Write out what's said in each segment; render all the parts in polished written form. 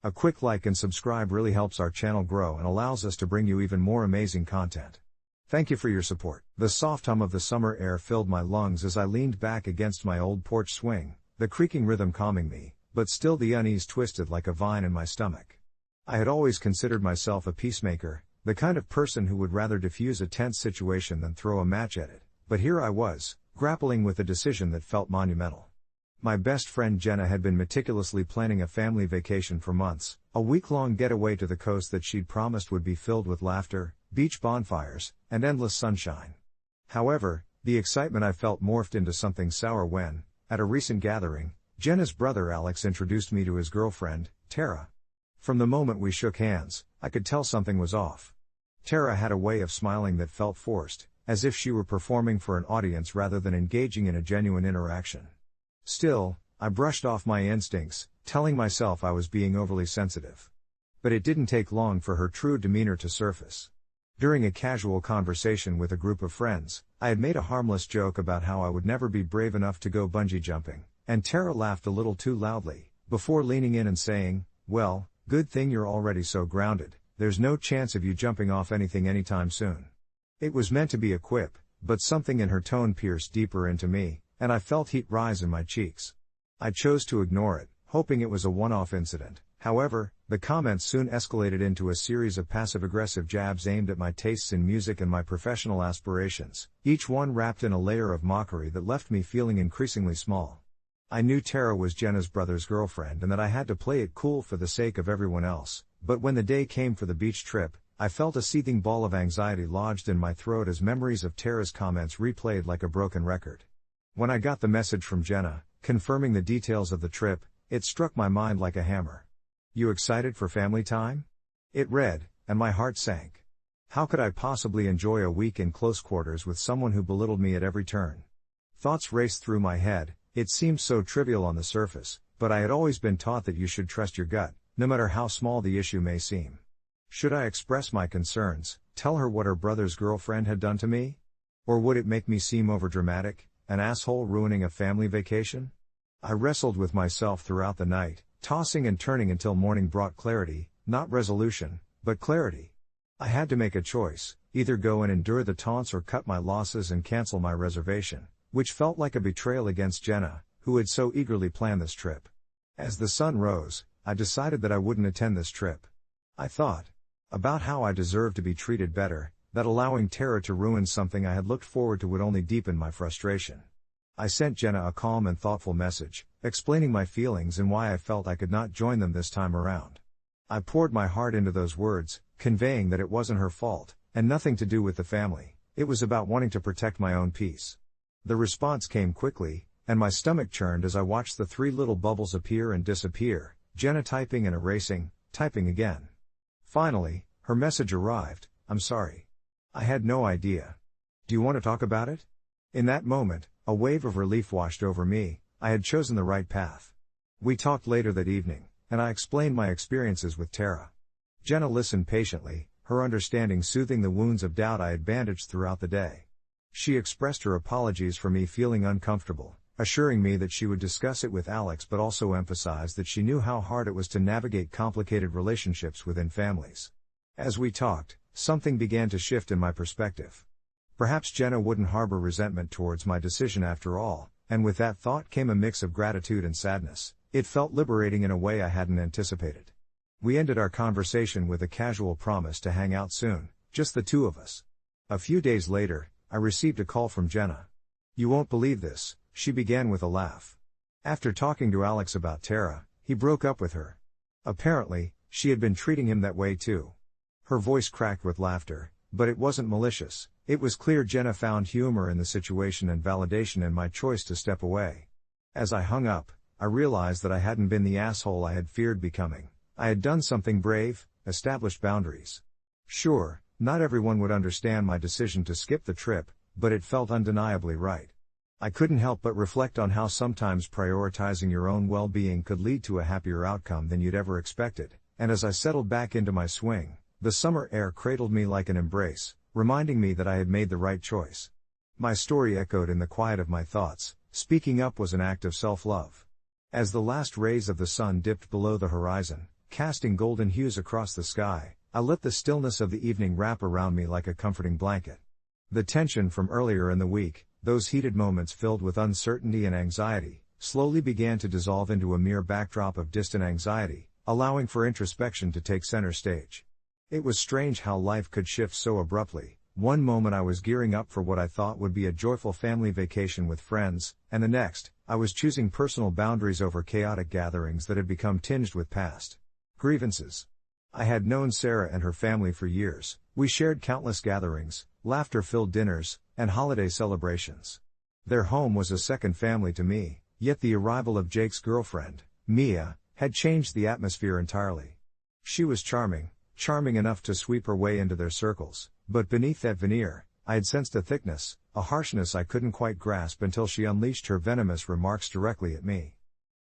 A quick like and subscribe really helps our channel grow and allows us to bring you even more amazing content. Thank you for your support. The soft hum of the summer air filled my lungs as I leaned back against my old porch swing, the creaking rhythm calming me, but still the unease twisted like a vine in my stomach. I had always considered myself a peacemaker, the kind of person who would rather diffuse a tense situation than throw a match at it, but here I was, grappling with a decision that felt monumental. My best friend Jenna had been meticulously planning a family vacation for months, a week-long getaway to the coast that she'd promised would be filled with laughter, beach bonfires, and endless sunshine. However, the excitement I felt morphed into something sour when, at a recent gathering, Jenna's brother Alex introduced me to his girlfriend, Tara. From the moment we shook hands, I could tell something was off. Tara had a way of smiling that felt forced, as if she were performing for an audience rather than engaging in a genuine interaction. Still, I brushed off my instincts, telling myself I was being overly sensitive. But it didn't take long for her true demeanor to surface. During a casual conversation with a group of friends, I had made a harmless joke about how I would never be brave enough to go bungee jumping, and Tara laughed a little too loudly, before leaning in and saying, "Well, good thing you're already so grounded, there's no chance of you jumping off anything anytime soon." It was meant to be a quip, but something in her tone pierced deeper into me, and I felt heat rise in my cheeks. I chose to ignore it, hoping it was a one-off incident. However, the comments soon escalated into a series of passive-aggressive jabs aimed at my tastes in music and my professional aspirations, each one wrapped in a layer of mockery that left me feeling increasingly small. I knew Tara was Jenna's brother's girlfriend and that I had to play it cool for the sake of everyone else, but when the day came for the beach trip, I felt a seething ball of anxiety lodged in my throat as memories of Tara's comments replayed like a broken record. When I got the message from Jenna, confirming the details of the trip, it struck my mind like a hammer. "You excited for family time?" It read, and my heart sank. How could I possibly enjoy a week in close quarters with someone who belittled me at every turn? Thoughts raced through my head. It seemed so trivial on the surface, but I had always been taught that you should trust your gut, no matter how small the issue may seem. Should I express my concerns, tell her what her brother's girlfriend had done to me? Or would it make me seem overdramatic, an asshole ruining a family vacation? I wrestled with myself throughout the night, tossing and turning until morning brought clarity, not resolution, but clarity. I had to make a choice, either go and endure the taunts or cut my losses and cancel my reservation, which felt like a betrayal against Jenna, who had so eagerly planned this trip. As the sun rose, I decided that I wouldn't attend this trip. I thought about how I deserved to be treated better, that allowing Tara to ruin something I had looked forward to would only deepen my frustration. I sent Jenna a calm and thoughtful message, explaining my feelings and why I felt I could not join them this time around. I poured my heart into those words, conveying that it wasn't her fault, and nothing to do with the family. It was about wanting to protect my own peace. The response came quickly, and my stomach churned as I watched the 3 little bubbles appear and disappear, Jenna typing and erasing, typing again. Finally, her message arrived, "I'm sorry. I had no idea. Do you want to talk about it?" In that moment, a wave of relief washed over me. I had chosen the right path. We talked later that evening, and I explained my experiences with Tara. Jenna listened patiently, her understanding soothing the wounds of doubt I had bandaged throughout the day. She expressed her apologies for me feeling uncomfortable, assuring me that she would discuss it with Alex, but also emphasized that she knew how hard it was to navigate complicated relationships within families. As we talked, something began to shift in my perspective. Perhaps Jenna wouldn't harbor resentment towards my decision after all, and with that thought came a mix of gratitude and sadness. It felt liberating in a way I hadn't anticipated. We ended our conversation with a casual promise to hang out soon, just the two of us. A few days later, I received a call from Jenna. "You won't believe this," she began with a laugh. After talking to Alex about Tara, he broke up with her. Apparently, she had been treating him that way too. Her voice cracked with laughter, but it wasn't malicious. It was clear Jenna found humor in the situation and validation in my choice to step away. As I hung up, I realized that I hadn't been the asshole I had feared becoming. I had done something brave, established boundaries. Sure, not everyone would understand my decision to skip the trip, but it felt undeniably right. I couldn't help but reflect on how sometimes prioritizing your own well-being could lead to a happier outcome than you'd ever expected, and as I settled back into my swing, the summer air cradled me like an embrace, reminding me that I had made the right choice. My story echoed in the quiet of my thoughts. Speaking up was an act of self-love. As the last rays of the sun dipped below the horizon, casting golden hues across the sky. I let the stillness of the evening wrap around me like a comforting blanket. The tension from earlier in the week, those heated moments filled with uncertainty and anxiety, slowly began to dissolve into a mere backdrop of distant anxiety, allowing for introspection to take center stage. It was strange how life could shift so abruptly. One moment I was gearing up for what I thought would be a joyful family vacation with friends, and the next, I was choosing personal boundaries over chaotic gatherings that had become tinged with past grievances. I had known Sarah and her family for years. We shared countless gatherings, laughter-filled dinners, and holiday celebrations. Their home was a second family to me, yet the arrival of Jake's girlfriend, Mia, had changed the atmosphere entirely. She was charming enough to sweep her way into their circles, but beneath that veneer, I had sensed a thickness, a harshness I couldn't quite grasp until she unleashed her venomous remarks directly at me.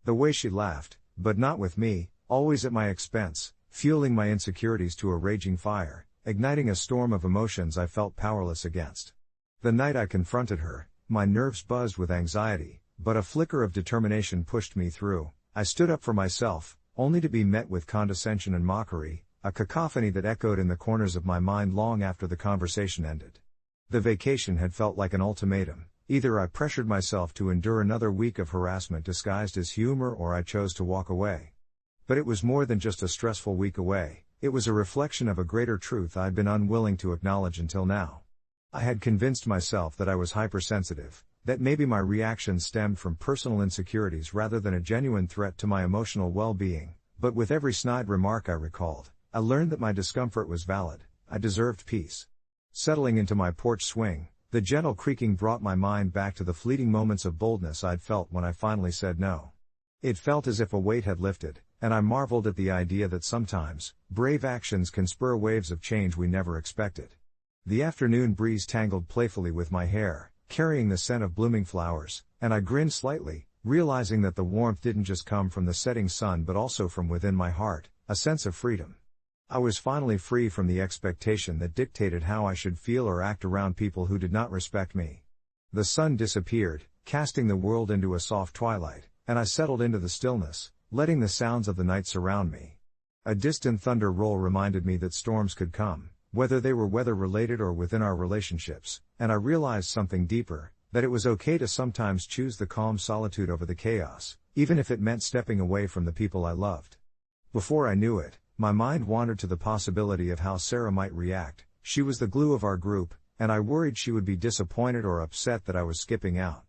The way she laughed, but not with me, always at my expense, fueling my insecurities to a raging fire, igniting a storm of emotions I felt powerless against. The night I confronted her, my nerves buzzed with anxiety, but a flicker of determination pushed me through. I stood up for myself, only to be met with condescension and mockery, a cacophony that echoed in the corners of my mind long after the conversation ended. The vacation had felt like an ultimatum. Either I pressured myself to endure another week of harassment disguised as humor, or I chose to walk away. But it was more than just a stressful week away. It was a reflection of a greater truth I'd been unwilling to acknowledge until now. I had convinced myself that I was hypersensitive, that maybe my reactions stemmed from personal insecurities rather than a genuine threat to my emotional well-being, but with every snide remark I recalled, I learned that my discomfort was valid. I deserved peace. Settling into my porch swing, the gentle creaking brought my mind back to the fleeting moments of boldness I'd felt when I finally said no. It felt as if a weight had lifted, and I marveled at the idea that sometimes, brave actions can spur waves of change we never expected. The afternoon breeze tangled playfully with my hair, carrying the scent of blooming flowers, and I grinned slightly, realizing that the warmth didn't just come from the setting sun but also from within my heart, a sense of freedom. I was finally free from the expectation that dictated how I should feel or act around people who did not respect me. The sun disappeared, casting the world into a soft twilight, and I settled into the stillness, letting the sounds of the night surround me. A distant thunder roll reminded me that storms could come, whether they were weather-related or within our relationships, and I realized something deeper, that it was okay to sometimes choose the calm solitude over the chaos, even if it meant stepping away from the people I loved. Before I knew it, my mind wandered to the possibility of how Sarah might react. She was the glue of our group, and I worried she would be disappointed or upset that I was skipping out.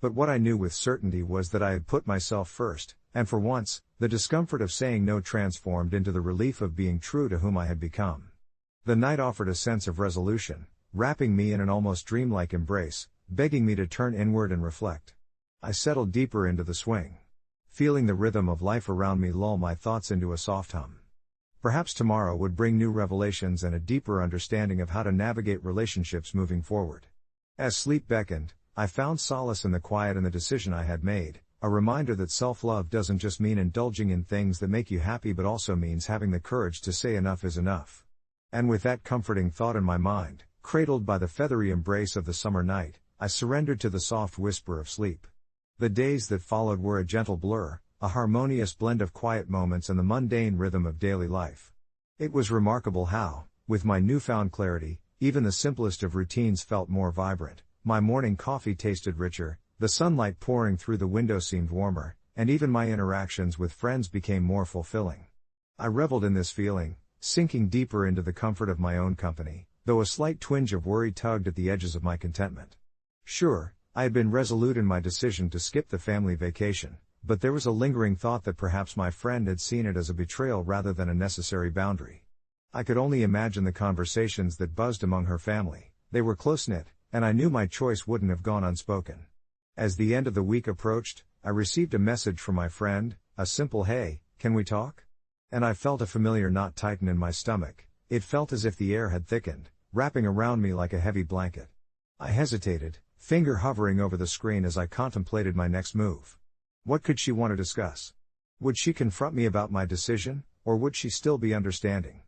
But what I knew with certainty was that I had put myself first, and for once, the discomfort of saying no transformed into the relief of being true to whom I had become. The night offered a sense of resolution, wrapping me in an almost dreamlike embrace, begging me to turn inward and reflect. I settled deeper into the swing, feeling the rhythm of life around me lull my thoughts into a soft hum. Perhaps tomorrow would bring new revelations and a deeper understanding of how to navigate relationships moving forward. As sleep beckoned, I found solace in the quiet and the decision I had made, a reminder that self-love doesn't just mean indulging in things that make you happy but also means having the courage to say enough is enough. And with that comforting thought in my mind, cradled by the feathery embrace of the summer night, I surrendered to the soft whisper of sleep. The days that followed were a gentle blur, a harmonious blend of quiet moments and the mundane rhythm of daily life. It was remarkable how, with my newfound clarity, even the simplest of routines felt more vibrant. My morning coffee tasted richer, the sunlight pouring through the window seemed warmer, and even my interactions with friends became more fulfilling. I reveled in this feeling, sinking deeper into the comfort of my own company, though a slight twinge of worry tugged at the edges of my contentment. Sure, I had been resolute in my decision to skip the family vacation, but there was a lingering thought that perhaps my friend had seen it as a betrayal rather than a necessary boundary. I could only imagine the conversations that buzzed among her family. They were close-knit, and I knew my choice wouldn't have gone unspoken. As the end of the week approached, I received a message from my friend, a simple "Hey, can we talk?" And I felt a familiar knot tighten in my stomach. It felt as if the air had thickened, wrapping around me like a heavy blanket. I hesitated, finger hovering over the screen as I contemplated my next move. What could she want to discuss? Would she confront me about my decision, or would she still be understanding?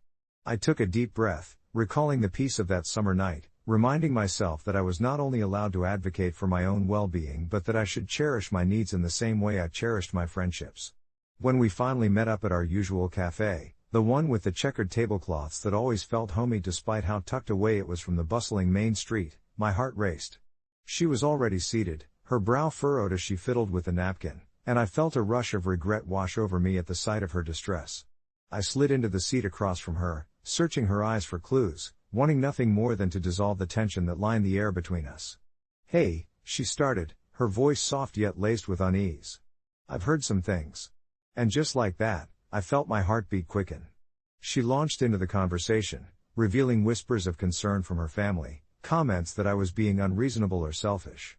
I took a deep breath, recalling the peace of that summer night, reminding myself that I was not only allowed to advocate for my own well-being but that I should cherish my needs in the same way I cherished my friendships. When we finally met up at our usual cafe, the one with the checkered tablecloths that always felt homey despite how tucked away it was from the bustling main street, my heart raced. She was already seated, her brow furrowed as she fiddled with the napkin, and I felt a rush of regret wash over me at the sight of her distress. I slid into the seat across from her, searching her eyes for clues, wanting nothing more than to dissolve the tension that lined the air between us. "Hey," she started, her voice soft yet laced with unease. "I've heard some things." And just like that, I felt my heartbeat quicken. She launched into the conversation, revealing whispers of concern from her family, comments that I was being unreasonable or selfish.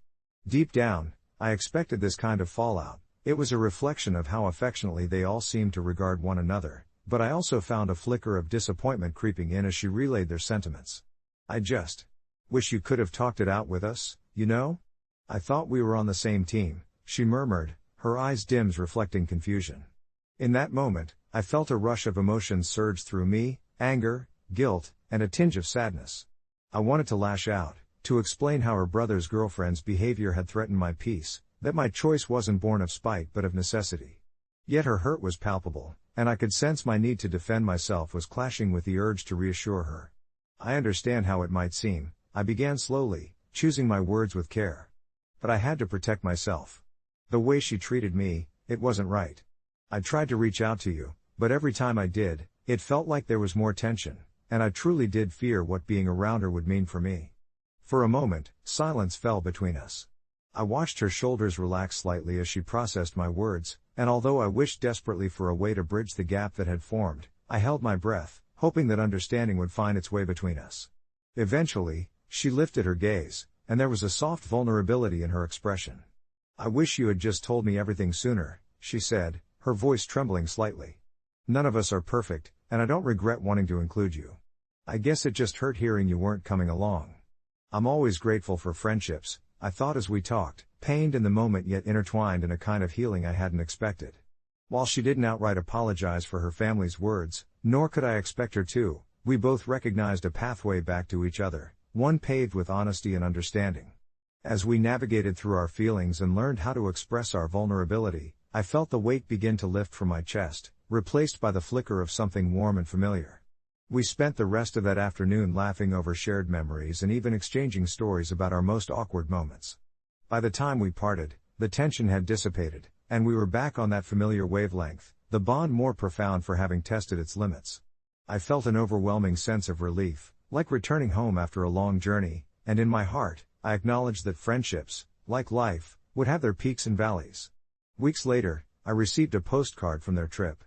Deep down, I expected this kind of fallout. It was a reflection of how affectionately they all seemed to regard one another, but I also found a flicker of disappointment creeping in as she relayed their sentiments. "I just wish you could have talked it out with us, you know? I thought we were on the same team," she murmured, her eyes dim reflecting confusion. In that moment, I felt a rush of emotions surge through me, anger, guilt, and a tinge of sadness. I wanted to lash out, to explain how her brother's girlfriend's behavior had threatened my peace, that my choice wasn't born of spite but of necessity. Yet her hurt was palpable, and I could sense my need to defend myself was clashing with the urge to reassure her. "I understand how it might seem," I began slowly, choosing my words with care. "But I had to protect myself. The way she treated me, it wasn't right. I tried to reach out to you, but every time I did, it felt like there was more tension, and I truly did fear what being around her would mean for me." For a moment, silence fell between us. I watched her shoulders relax slightly as she processed my words, and although I wished desperately for a way to bridge the gap that had formed, I held my breath, hoping that understanding would find its way between us. Eventually, she lifted her gaze, and there was a soft vulnerability in her expression. "I wish you had just told me everything sooner," she said, her voice trembling slightly. "None of us are perfect, and I don't regret wanting to include you. I guess it just hurt hearing you weren't coming along. I'm always grateful for friendships," I thought as we talked, pained in the moment yet intertwined in a kind of healing I hadn't expected. While she didn't outright apologize for her family's words, nor could I expect her to, we both recognized a pathway back to each other, one paved with honesty and understanding. As we navigated through our feelings and learned how to express our vulnerability, I felt the weight begin to lift from my chest, replaced by the flicker of something warm and familiar. We spent the rest of that afternoon laughing over shared memories and even exchanging stories about our most awkward moments. By the time we parted, the tension had dissipated, and we were back on that familiar wavelength, the bond more profound for having tested its limits. I felt an overwhelming sense of relief, like returning home after a long journey, and in my heart, I acknowledged that friendships, like life, would have their peaks and valleys. Weeks later, I received a postcard from their trip.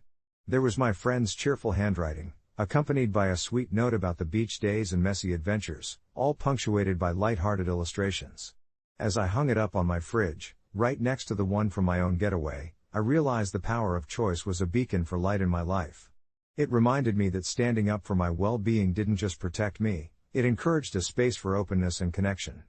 There was my friend's cheerful handwriting, accompanied by a sweet note about the beach days and messy adventures, all punctuated by light-hearted illustrations. As I hung it up on my fridge, right next to the one from my own getaway, I realized the power of choice was a beacon for light in my life. It reminded me that standing up for my well-being didn't just protect me, it encouraged a space for openness and connection.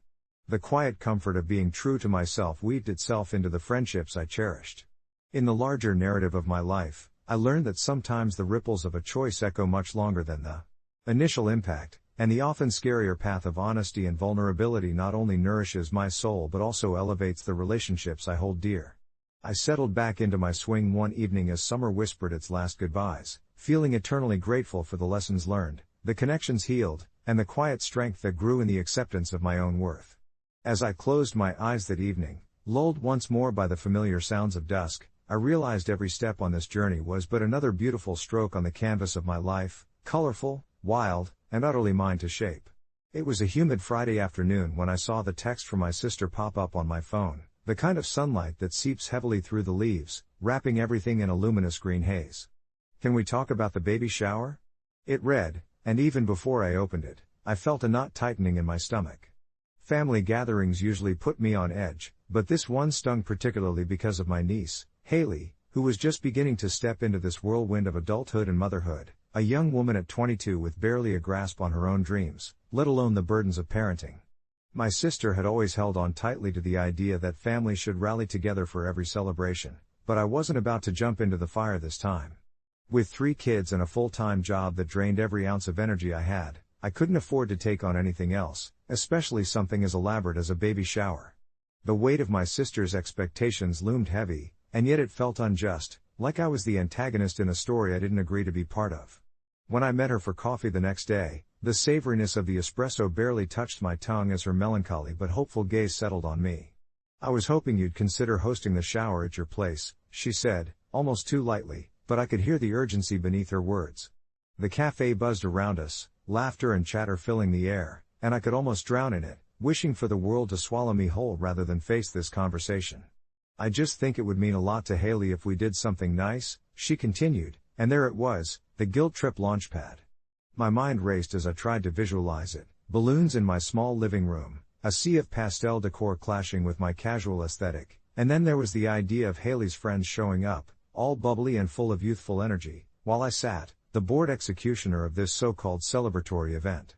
The quiet comfort of being true to myself weaved itself into the friendships I cherished. In the larger narrative of my life, I learned that sometimes the ripples of a choice echo much longer than the initial impact, and the often scarier path of honesty and vulnerability not only nourishes my soul but also elevates the relationships I hold dear. I settled back into my swing one evening as summer whispered its last goodbyes, feeling eternally grateful for the lessons learned, the connections healed, and the quiet strength that grew in the acceptance of my own worth. As I closed my eyes that evening, lulled once more by the familiar sounds of dusk, I realized every step on this journey was but another beautiful stroke on the canvas of my life, colorful, wild, and utterly mine to shape. It was a humid Friday afternoon when I saw the text from my sister pop up on my phone, the kind of sunlight that seeps heavily through the leaves, wrapping everything in a luminous green haze. "Can we talk about the baby shower?" It read, and even before I opened it, I felt a knot tightening in my stomach. Family gatherings usually put me on edge, but this one stung particularly because of my niece, Haley, who was just beginning to step into this whirlwind of adulthood and motherhood, a young woman at 22 with barely a grasp on her own dreams, let alone the burdens of parenting. My sister had always held on tightly to the idea that families should rally together for every celebration, but I wasn't about to jump into the fire this time. With 3 kids and a full-time job that drained every ounce of energy I had, I couldn't afford to take on anything else, especially something as elaborate as a baby shower. The weight of my sister's expectations loomed heavy, and yet it felt unjust, Like I was the antagonist in a story I didn't agree to be part of. When I met her for coffee the next day, the savoriness of the espresso barely touched my tongue as her melancholy but hopeful gaze settled on me. "I was hoping you'd consider hosting the shower at your place," she said, almost too lightly, but I could hear the urgency beneath her words. The cafe buzzed around us, laughter and chatter filling the air, and I could almost drown in it, wishing for the world to swallow me whole rather than face this conversation. "I just think it would mean a lot to Haley if we did something nice," she continued, and there it was, the guilt trip launchpad. My mind raced as I tried to visualize it, balloons in my small living room, a sea of pastel decor clashing with my casual aesthetic, and then there was the idea of Haley's friends showing up, all bubbly and full of youthful energy, while I sat, the bored executioner of this so-called celebratory event.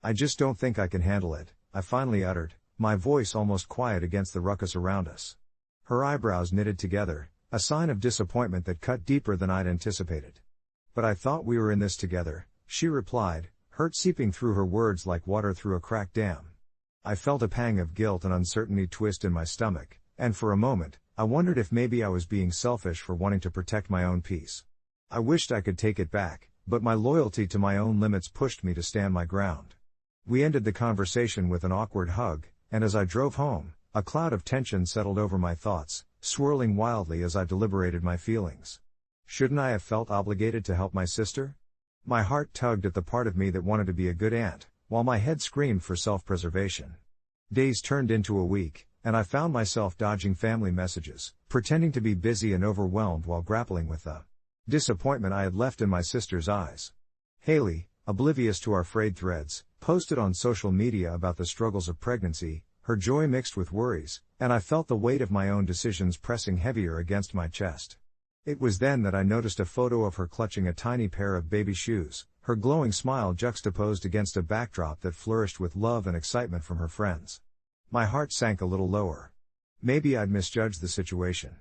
"I just don't think I can handle it," I finally uttered, my voice almost quiet against the ruckus around us. Her eyebrows knitted together, a sign of disappointment that cut deeper than I'd anticipated. "But I thought we were in this together," she replied, hurt seeping through her words like water through a cracked dam. I felt a pang of guilt and uncertainty twist in my stomach, and for a moment, I wondered if maybe I was being selfish for wanting to protect my own peace. I wished I could take it back, but my loyalty to my own limits pushed me to stand my ground. We ended the conversation with an awkward hug, and as I drove home, a cloud of tension settled over my thoughts, swirling wildly as I deliberated my feelings. Shouldn't I have felt obligated to help my sister? My heart tugged at the part of me that wanted to be a good aunt, while my head screamed for self-preservation. Days turned into a week, and I found myself dodging family messages, pretending to be busy and overwhelmed while grappling with the disappointment I had left in my sister's eyes. Haley, oblivious to our frayed threads, posted on social media about the struggles of pregnancy, her joy mixed with worries, and I felt the weight of my own decisions pressing heavier against my chest. It was then that I noticed a photo of her clutching a tiny pair of baby shoes, her glowing smile juxtaposed against a backdrop that flourished with love and excitement from her friends. My heart sank a little lower. Maybe I'd misjudged the situation.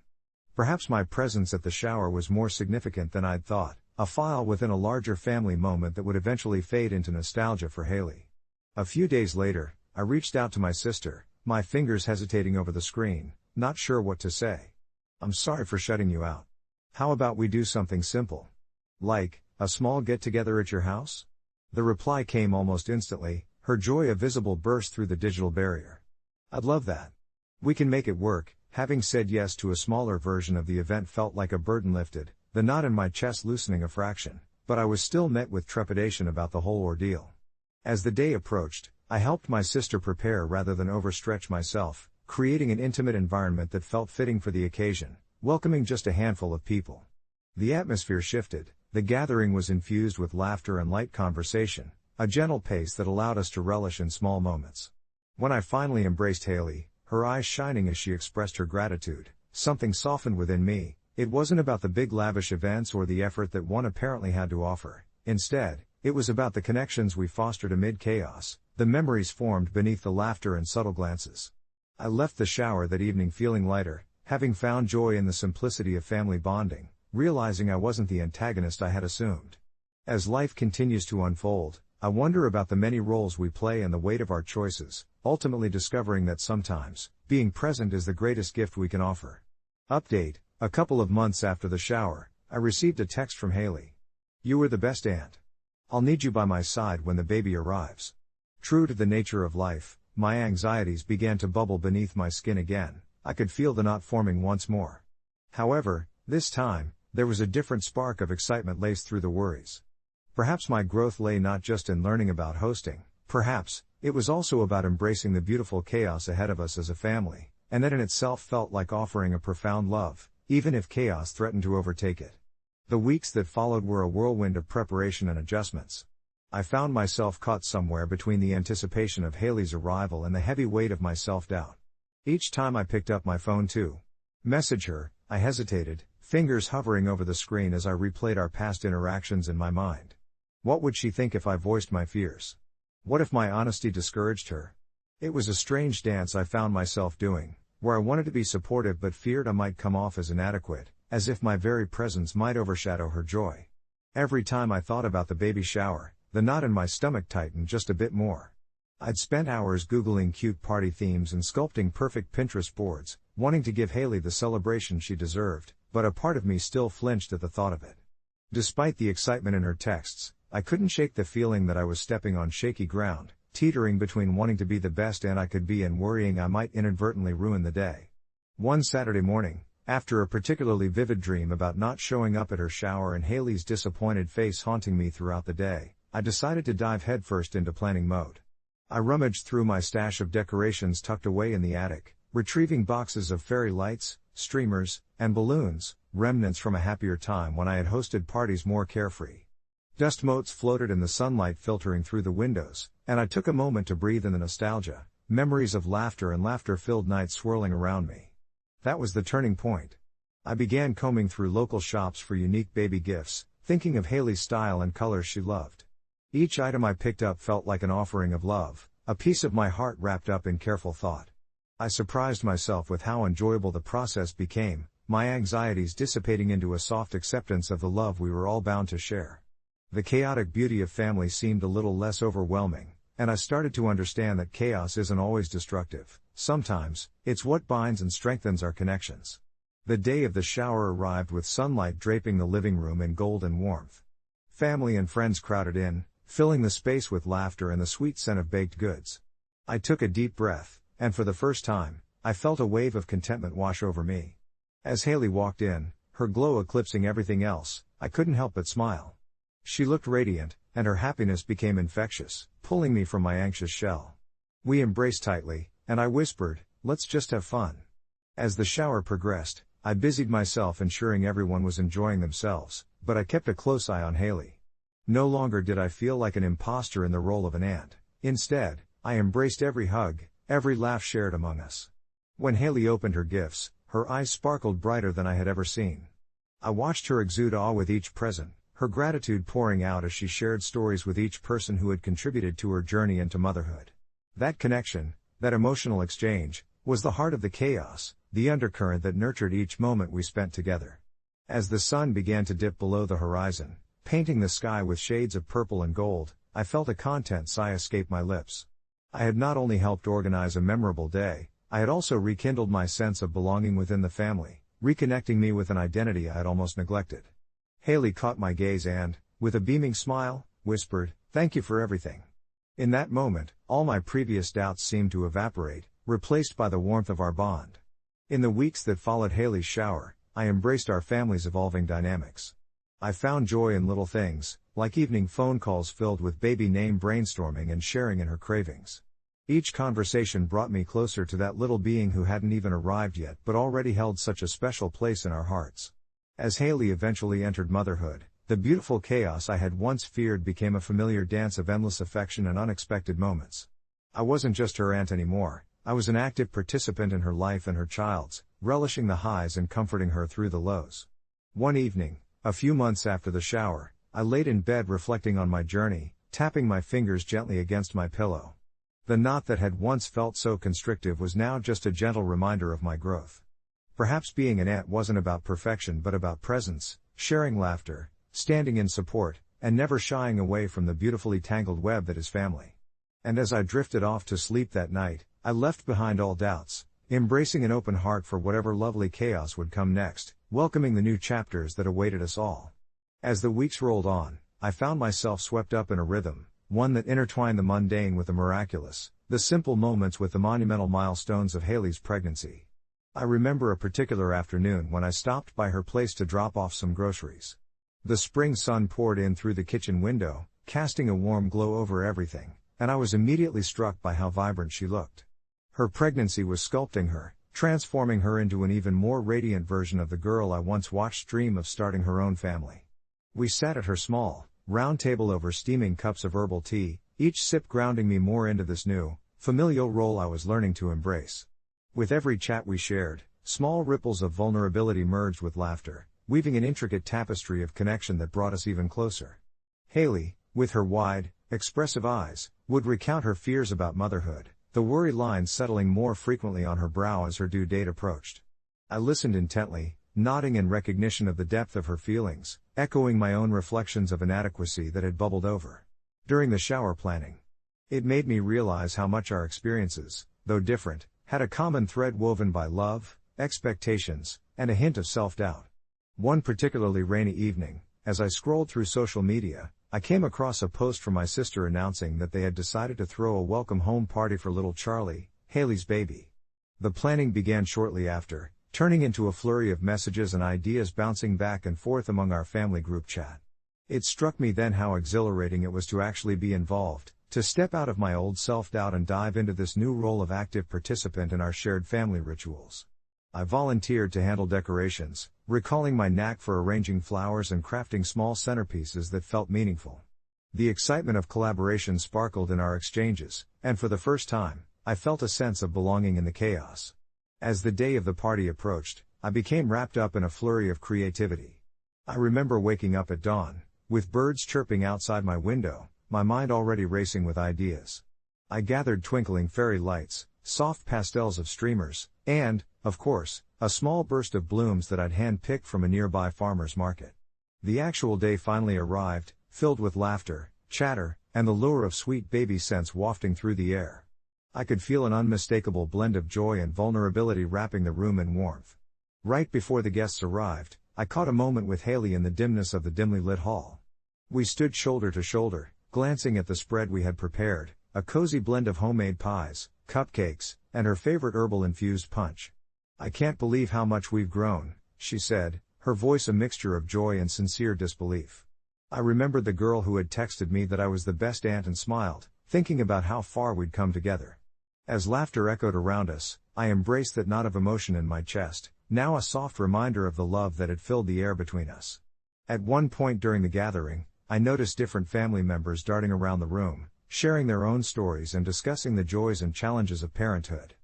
Perhaps my presence at the shower was more significant than I'd thought, a file within a larger family moment that would eventually fade into nostalgia for Haley. A few days later, I reached out to my sister, my fingers hesitating over the screen, not sure what to say. "I'm sorry for shutting you out. How about we do something simple? Like, a small get-together at your house?" The reply came almost instantly, her joy a visible burst through the digital barrier. "I'd love that. We can make it work." Having said yes to a smaller version of the event felt like a burden lifted, the knot in my chest loosening a fraction, but I was still met with trepidation about the whole ordeal. As the day approached, I helped my sister prepare rather than overstretch myself, creating an intimate environment that felt fitting for the occasion, welcoming just a handful of people. The atmosphere shifted, the gathering was infused with laughter and light conversation, a gentle pace that allowed us to relish in small moments. When I finally embraced Haley, her eyes shining as she expressed her gratitude, something softened within me. It wasn't about the big lavish events or the effort that one apparently had to offer. Instead, it was about the connections we fostered amid chaos, the memories formed beneath the laughter and subtle glances. I left the shower that evening feeling lighter, having found joy in the simplicity of family bonding, realizing I wasn't the antagonist I had assumed. As life continues to unfold, I wonder about the many roles we play and the weight of our choices, ultimately discovering that sometimes, being present is the greatest gift we can offer. Update: a couple of months after the shower, I received a text from Haley. "You were the best aunt. I'll need you by my side when the baby arrives." True to the nature of life, my anxieties began to bubble beneath my skin again. I could feel the knot forming once more. However, this time, there was a different spark of excitement laced through the worries. Perhaps my growth lay not just in learning about hosting, perhaps, it was also about embracing the beautiful chaos ahead of us as a family, and that in itself felt like offering a profound love, even if chaos threatened to overtake it. The weeks that followed were a whirlwind of preparation and adjustments. I found myself caught somewhere between the anticipation of Haley's arrival and the heavy weight of my self-doubt. Each time I picked up my phone to message her, I hesitated, fingers hovering over the screen as I replayed our past interactions in my mind. What would she think if I voiced my fears? What if my honesty discouraged her? It was a strange dance I found myself doing, where I wanted to be supportive but feared I might come off as inadequate, as if my very presence might overshadow her joy. Every time I thought about the baby shower, the knot in my stomach tightened just a bit more. I'd spent hours Googling cute party themes and sculpting perfect Pinterest boards, wanting to give Haley the celebration she deserved, but a part of me still flinched at the thought of it. Despite the excitement in her texts, I couldn't shake the feeling that I was stepping on shaky ground, teetering between wanting to be the best I could be and worrying I might inadvertently ruin the day. One Saturday morning, after a particularly vivid dream about not showing up at her shower and Haley's disappointed face haunting me throughout the day, I decided to dive headfirst into planning mode. I rummaged through my stash of decorations tucked away in the attic, retrieving boxes of fairy lights, streamers, and balloons, remnants from a happier time when I had hosted parties more carefree. Dust motes floated in the sunlight filtering through the windows, and I took a moment to breathe in the nostalgia, memories of laughter and laughter-filled nights swirling around me. That was the turning point. I began combing through local shops for unique baby gifts, thinking of Haley's style and colors she loved. Each item I picked up felt like an offering of love, a piece of my heart wrapped up in careful thought. I surprised myself with how enjoyable the process became, my anxieties dissipating into a soft acceptance of the love we were all bound to share. The chaotic beauty of family seemed a little less overwhelming, and I started to understand that chaos isn't always destructive. Sometimes, it's what binds and strengthens our connections. The day of the shower arrived with sunlight draping the living room in golden warmth. Family and friends crowded in, filling the space with laughter and the sweet scent of baked goods. I took a deep breath, and for the first time, I felt a wave of contentment wash over me. As Haley walked in, her glow eclipsing everything else, I couldn't help but smile. She looked radiant, and her happiness became infectious, pulling me from my anxious shell. We embraced tightly, and I whispered, "Let's just have fun." As the shower progressed, I busied myself ensuring everyone was enjoying themselves, but I kept a close eye on Haley. No longer did I feel like an imposter in the role of an aunt. Instead, I embraced every hug, every laugh shared among us. When Haley opened her gifts, her eyes sparkled brighter than I had ever seen. I watched her exude awe with each present, her gratitude pouring out as she shared stories with each person who had contributed to her journey into motherhood. That connection, that emotional exchange, was the heart of the chaos, the undercurrent that nurtured each moment we spent together. As the sun began to dip below the horizon, painting the sky with shades of purple and gold, I felt a content sigh escape my lips. I had not only helped organize a memorable day, I had also rekindled my sense of belonging within the family, reconnecting me with an identity I had almost neglected. Haley caught my gaze and, with a beaming smile, whispered, "Thank you for everything." In that moment, all my previous doubts seemed to evaporate, replaced by the warmth of our bond. In the weeks that followed Haley's shower, I embraced our family's evolving dynamics. I found joy in little things, like evening phone calls filled with baby name brainstorming and sharing in her cravings. Each conversation brought me closer to that little being who hadn't even arrived yet but already held such a special place in our hearts. As Haley eventually entered motherhood, the beautiful chaos I had once feared became a familiar dance of endless affection and unexpected moments. I wasn't just her aunt anymore, I was an active participant in her life and her child's, relishing the highs and comforting her through the lows. One evening, a few months after the shower, I laid in bed reflecting on my journey, tapping my fingers gently against my pillow. The knot that had once felt so constrictive was now just a gentle reminder of my growth. Perhaps being an aunt wasn't about perfection but about presence, sharing laughter, standing in support, and never shying away from the beautifully tangled web that is family. And as I drifted off to sleep that night, I left behind all doubts, embracing an open heart for whatever lovely chaos would come next, welcoming the new chapters that awaited us all. As the weeks rolled on, I found myself swept up in a rhythm, one that intertwined the mundane with the miraculous, the simple moments with the monumental milestones of Haley's pregnancy. I remember a particular afternoon when I stopped by her place to drop off some groceries. The spring sun poured in through the kitchen window, casting a warm glow over everything, and I was immediately struck by how vibrant she looked. Her pregnancy was sculpting her, transforming her into an even more radiant version of the girl I once watched dream of starting her own family. We sat at her small, round table over steaming cups of herbal tea, each sip grounding me more into this new, familial role I was learning to embrace. With every chat we shared, small ripples of vulnerability merged with laughter, weaving an intricate tapestry of connection that brought us even closer. Haley, with her wide, expressive eyes, would recount her fears about motherhood, the worry lines settling more frequently on her brow as her due date approached. I listened intently, nodding in recognition of the depth of her feelings, echoing my own reflections of inadequacy that had bubbled over. During the shower planning, it made me realize how much our experiences, though different, had a common thread woven by love, expectations, and a hint of self-doubt. One particularly rainy evening, as I scrolled through social media, I came across a post from my sister announcing that they had decided to throw a welcome home party for little Charlie, Haley's baby. The planning began shortly after, turning into a flurry of messages and ideas bouncing back and forth among our family group chat. It struck me then how exhilarating it was to actually be involved, to step out of my old self-doubt and dive into this new role of active participant in our shared family rituals. I volunteered to handle decorations, recalling my knack for arranging flowers and crafting small centerpieces that felt meaningful. The excitement of collaboration sparkled in our exchanges, and for the first time, I felt a sense of belonging in the chaos. As the day of the party approached, I became wrapped up in a flurry of creativity. I remember waking up at dawn, with birds chirping outside my window, my mind already racing with ideas. I gathered twinkling fairy lights, soft pastels of streamers, and, of course, a small burst of blooms that I'd hand-picked from a nearby farmer's market. The actual day finally arrived, filled with laughter, chatter, and the lure of sweet baby scents wafting through the air. I could feel an unmistakable blend of joy and vulnerability wrapping the room in warmth. Right before the guests arrived, I caught a moment with Haley in the dimness of the dimly lit hall. We stood shoulder to shoulder, glancing at the spread we had prepared, a cozy blend of homemade pies, cupcakes, and her favorite herbal-infused punch. "I can't believe how much we've grown," she said, her voice a mixture of joy and sincere disbelief. I remembered the girl who had texted me that I was the best aunt and smiled, thinking about how far we'd come together. As laughter echoed around us, I embraced that knot of emotion in my chest, now a soft reminder of the love that had filled the air between us. At one point during the gathering, I noticed different family members darting around the room, sharing their own stories and discussing the joys and challenges of parenthood.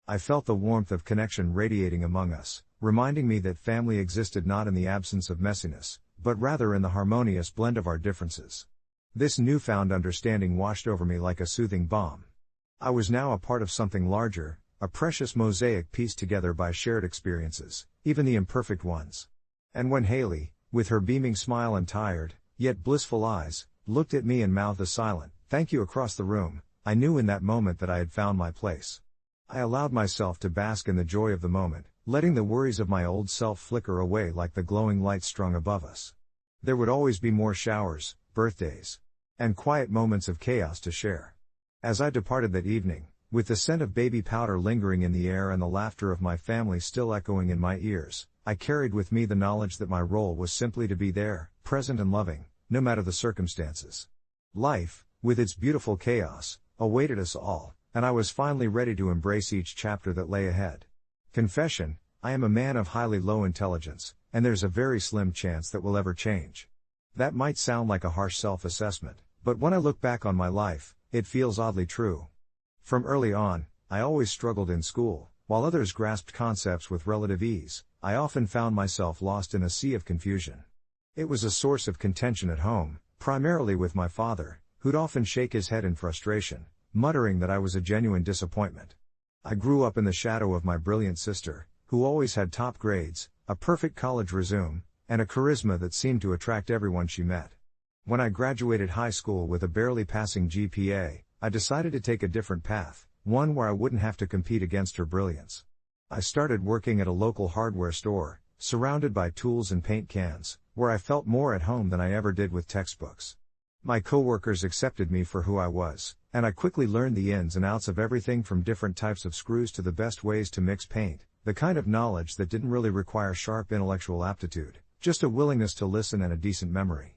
I felt the warmth of connection radiating among us, reminding me that family existed not in the absence of messiness, but rather in the harmonious blend of our differences. This newfound understanding washed over me like a soothing balm. I was now a part of something larger, a precious mosaic pieced together by shared experiences, even the imperfect ones. And when Haley, with her beaming smile and tired, yet blissful eyes, looked at me and mouthed a silent "thank you" across the room, I knew in that moment that I had found my place. I allowed myself to bask in the joy of the moment, letting the worries of my old self flicker away like the glowing light strung above us. There would always be more showers, birthdays, and quiet moments of chaos to share. As I departed that evening, with the scent of baby powder lingering in the air and the laughter of my family still echoing in my ears, I carried with me the knowledge that my role was simply to be there, present and loving, no matter the circumstances. Life, with its beautiful chaos, awaited us all, and I was finally ready to embrace each chapter that lay ahead. Confession: I am a man of highly low intelligence, and there's a very slim chance that will ever change. That might sound like a harsh self-assessment, but when I look back on my life, it feels oddly true. From early on, I always struggled in school. While others grasped concepts with relative ease, I often found myself lost in a sea of confusion. It was a source of contention at home, primarily with my father, who'd often shake his head in frustration, muttering that I was a genuine disappointment. I grew up in the shadow of my brilliant sister, who always had top grades, a perfect college resume, and a charisma that seemed to attract everyone she met. When I graduated high school with a barely passing GPA, I decided to take a different path, one where I wouldn't have to compete against her brilliance. I started working at a local hardware store, surrounded by tools and paint cans, where I felt more at home than I ever did with textbooks. My coworkers accepted me for who I was, and I quickly learned the ins and outs of everything from different types of screws to the best ways to mix paint, the kind of knowledge that didn't really require sharp intellectual aptitude, just a willingness to listen and a decent memory.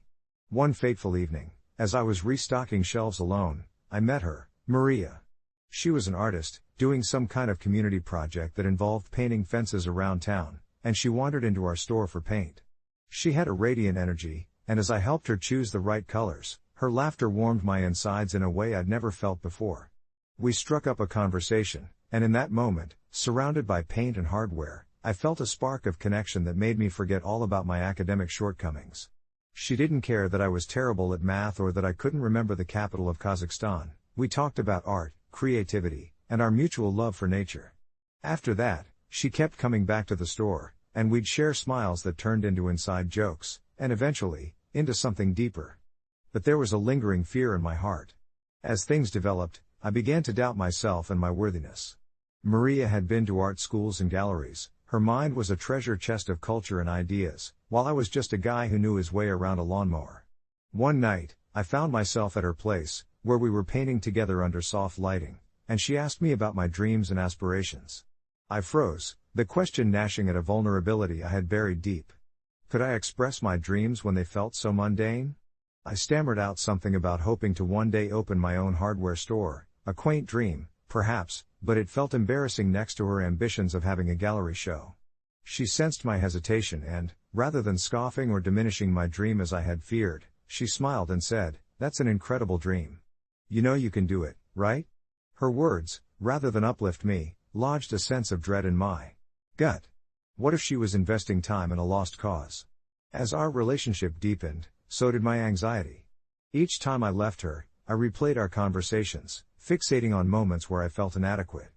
One fateful evening, as I was restocking shelves alone, I met her, Maria. She was an artist, doing some kind of community project that involved painting fences around town, and she wandered into our store for paint. She had a radiant energy, and as I helped her choose the right colors, her laughter warmed my insides in a way I'd never felt before. We struck up a conversation, and in that moment, surrounded by paint and hardware, I felt a spark of connection that made me forget all about my academic shortcomings. She didn't care that I was terrible at math or that I couldn't remember the capital of Kazakhstan. We talked about art, creativity, and our mutual love for nature. After that, she kept coming back to the store, and we'd share smiles that turned into inside jokes, and eventually, into something deeper. But there was a lingering fear in my heart. As things developed, I began to doubt myself and my worthiness. Maria had been to art schools and galleries, her mind was a treasure chest of culture and ideas, while I was just a guy who knew his way around a lawnmower. One night, I found myself at her place, where we were painting together under soft lighting, and she asked me about my dreams and aspirations. I froze, the question gnashing at a vulnerability I had buried deep. Could I express my dreams when they felt so mundane? I stammered out something about hoping to one day open my own hardware store, a quaint dream, perhaps, but it felt embarrassing next to her ambitions of having a gallery show. She sensed my hesitation and, rather than scoffing or diminishing my dream as I had feared, she smiled and said, "That's an incredible dream. You know you can do it, right?" Her words, rather than uplift me, lodged a sense of dread in my gut. What if she was investing time in a lost cause? As our relationship deepened, so did my anxiety. Each time I left her, I replayed our conversations, fixating on moments where I felt inadequate.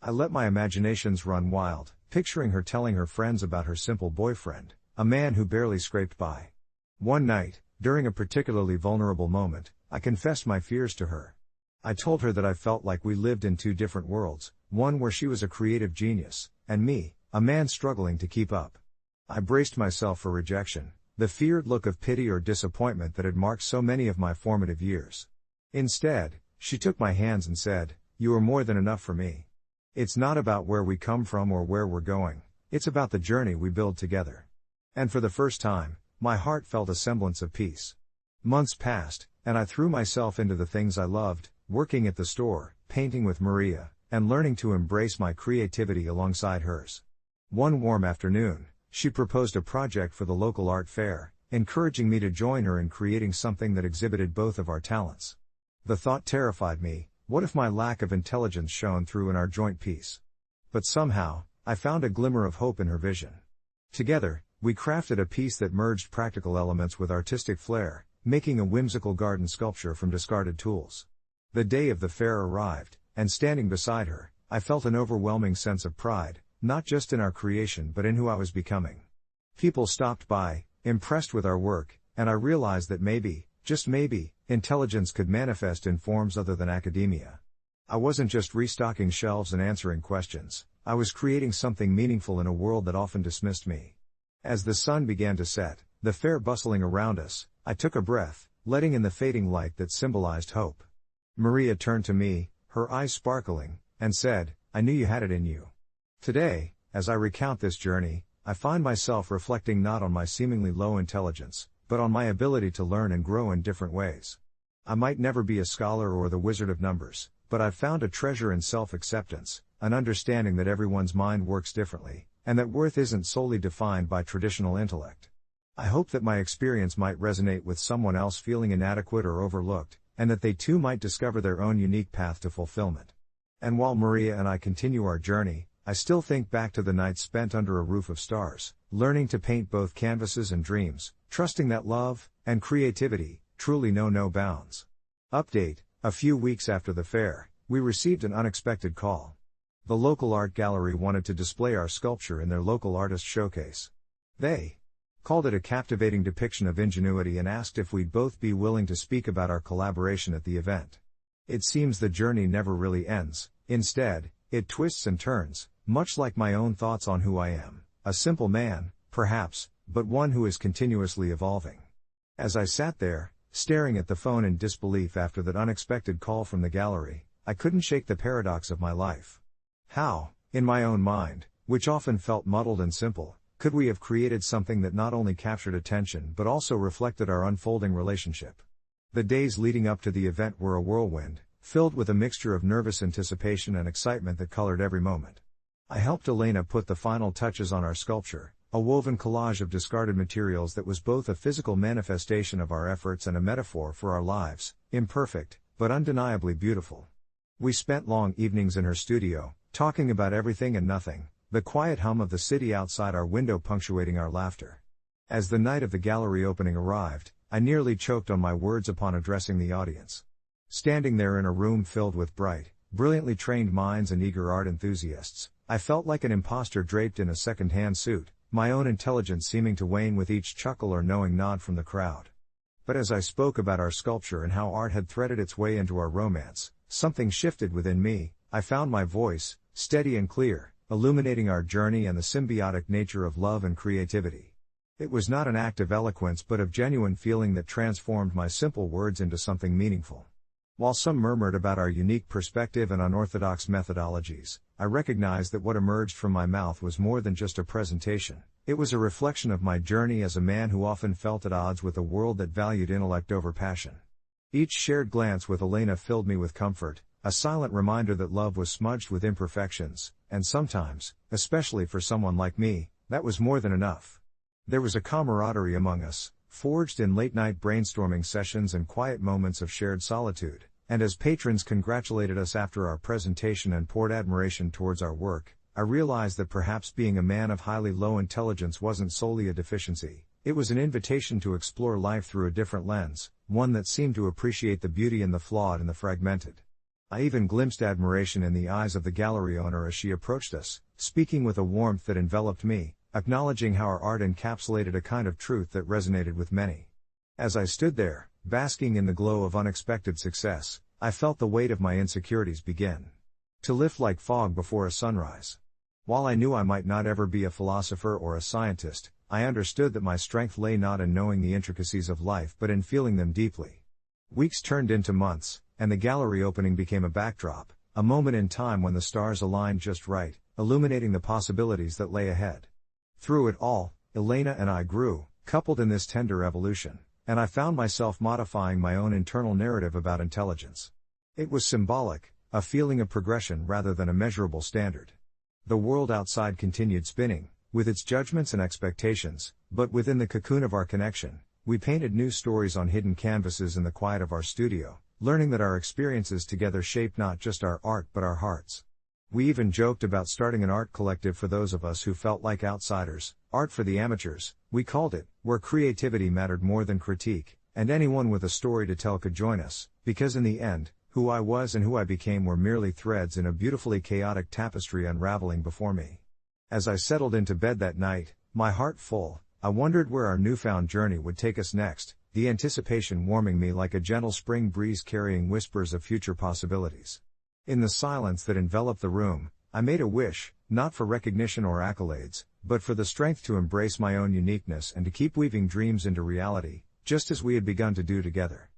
I let my imaginations run wild, picturing her telling her friends about her simple boyfriend, a man who barely scraped by. One night, during a particularly vulnerable moment, I confessed my fears to her. I told her that I felt like we lived in two different worlds, one where she was a creative genius, and me, a man struggling to keep up. I braced myself for rejection, the feared look of pity or disappointment that had marked so many of my formative years. Instead, she took my hands and said, "You are more than enough for me. It's not about where we come from or where we're going, it's about the journey we build together." And for the first time, my heart felt a semblance of peace. Months passed, and I threw myself into the things I loved, working at the store, painting with Maria, and learning to embrace my creativity alongside hers. One warm afternoon, she proposed a project for the local art fair, encouraging me to join her in creating something that exhibited both of our talents. The thought terrified me, what if my lack of intelligence shone through in our joint piece? But somehow, I found a glimmer of hope in her vision. Together, we crafted a piece that merged practical elements with artistic flair, making a whimsical garden sculpture from discarded tools. The day of the fair arrived, and standing beside her, I felt an overwhelming sense of pride, not just in our creation but in who I was becoming. People stopped by, impressed with our work, and I realized that maybe, just maybe, intelligence could manifest in forms other than academia. I wasn't just restocking shelves and answering questions, I was creating something meaningful in a world that often dismissed me. As the sun began to set, the fair bustling around us, I took a breath, letting in the fading light that symbolized hope. Maria turned to me, her eyes sparkling, and said, "I knew you had it in you." Today, as I recount this journey, I find myself reflecting not on my seemingly low intelligence, but on my ability to learn and grow in different ways. I might never be a scholar or the wizard of numbers, but I've found a treasure in self-acceptance, an understanding that everyone's mind works differently, and that worth isn't solely defined by traditional intellect. I hope that my experience might resonate with someone else feeling inadequate or overlooked, and that they too might discover their own unique path to fulfillment. And while Maria and I continue our journey, I still think back to the nights spent under a roof of stars, learning to paint both canvases and dreams, trusting that love and creativity truly know no bounds. Update: a few weeks after the fair, we received an unexpected call. The local art gallery wanted to display our sculpture in their local artist showcase. They called it a captivating depiction of ingenuity and asked if we'd both be willing to speak about our collaboration at the event. It seems the journey never really ends, instead, it twists and turns, much like my own thoughts on who I am, a simple man, perhaps, but one who is continuously evolving. As I sat there, staring at the phone in disbelief after that unexpected call from the gallery, I couldn't shake the paradox of my life. How, in my own mind, which often felt muddled and simple, could we have created something that not only captured attention but also reflected our unfolding relationship? The days leading up to the event were a whirlwind, filled with a mixture of nervous anticipation and excitement that colored every moment. I helped Elena put the final touches on our sculpture, a woven collage of discarded materials that was both a physical manifestation of our efforts and a metaphor for our lives, imperfect, but undeniably beautiful. We spent long evenings in her studio, talking about everything and nothing, the quiet hum of the city outside our window punctuating our laughter. As the night of the gallery opening arrived, I nearly choked on my words upon addressing the audience. Standing there in a room filled with bright, brilliantly trained minds and eager art enthusiasts, I felt like an imposter draped in a second-hand suit, my own intelligence seeming to wane with each chuckle or knowing nod from the crowd. But as I spoke about our sculpture and how art had threaded its way into our romance, something shifted within me. I found my voice, steady and clear, illuminating our journey and the symbiotic nature of love and creativity. It was not an act of eloquence but of genuine feeling that transformed my simple words into something meaningful. While some murmured about our unique perspective and unorthodox methodologies, I recognized that what emerged from my mouth was more than just a presentation. It was a reflection of my journey as a man who often felt at odds with a world that valued intellect over passion. Each shared glance with Elena filled me with comfort, a silent reminder that love was smudged with imperfections, and sometimes, especially for someone like me, that was more than enough. There was a camaraderie among us, forged in late-night brainstorming sessions and quiet moments of shared solitude, and as patrons congratulated us after our presentation and poured admiration towards our work, I realized that perhaps being a man of highly low intelligence wasn't solely a deficiency. It was an invitation to explore life through a different lens, one that seemed to appreciate the beauty in the flawed and the fragmented. I even glimpsed admiration in the eyes of the gallery owner as she approached us, speaking with a warmth that enveloped me, acknowledging how our art encapsulated a kind of truth that resonated with many. As I stood there, basking in the glow of unexpected success, I felt the weight of my insecurities begin to lift like fog before a sunrise. While I knew I might not ever be a philosopher or a scientist, I understood that my strength lay not in knowing the intricacies of life but in feeling them deeply. Weeks turned into months, and the gallery opening became a backdrop, a moment in time when the stars aligned just right, illuminating the possibilities that lay ahead. Through it all, Elena and I grew, coupled in this tender evolution, and I found myself modifying my own internal narrative about intelligence. It was symbolic, a feeling of progression rather than a measurable standard. The world outside continued spinning, with its judgments and expectations, but within the cocoon of our connection, we painted new stories on hidden canvases in the quiet of our studio, learning that our experiences together shaped not just our art but our hearts. We even joked about starting an art collective for those of us who felt like outsiders, art for the amateurs, we called it, where creativity mattered more than critique, and anyone with a story to tell could join us, because in the end, who I was and who I became were merely threads in a beautifully chaotic tapestry unraveling before me. As I settled into bed that night, my heart full, I wondered where our newfound journey would take us next, the anticipation warming me like a gentle spring breeze carrying whispers of future possibilities. In the silence that enveloped the room, I made a wish, not for recognition or accolades, but for the strength to embrace my own uniqueness and to keep weaving dreams into reality, just as we had begun to do together.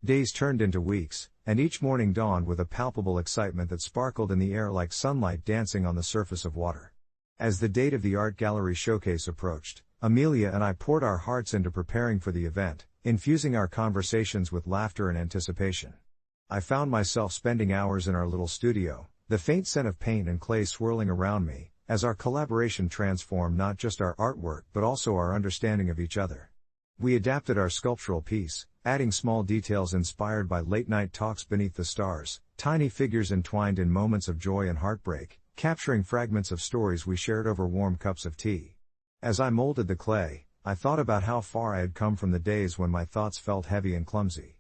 Days turned into weeks, and each morning dawned with a palpable excitement that sparkled in the air like sunlight dancing on the surface of water. As the date of the art gallery showcase approached, Amelia and I poured our hearts into preparing for the event, infusing our conversations with laughter and anticipation. I found myself spending hours in our little studio, the faint scent of paint and clay swirling around me, as our collaboration transformed not just our artwork but also our understanding of each other. We adapted our sculptural piece, adding small details inspired by late-night talks beneath the stars, tiny figures entwined in moments of joy and heartbreak, capturing fragments of stories we shared over warm cups of tea. As I molded the clay, I thought about how far I had come from the days when my thoughts felt heavy and clumsy.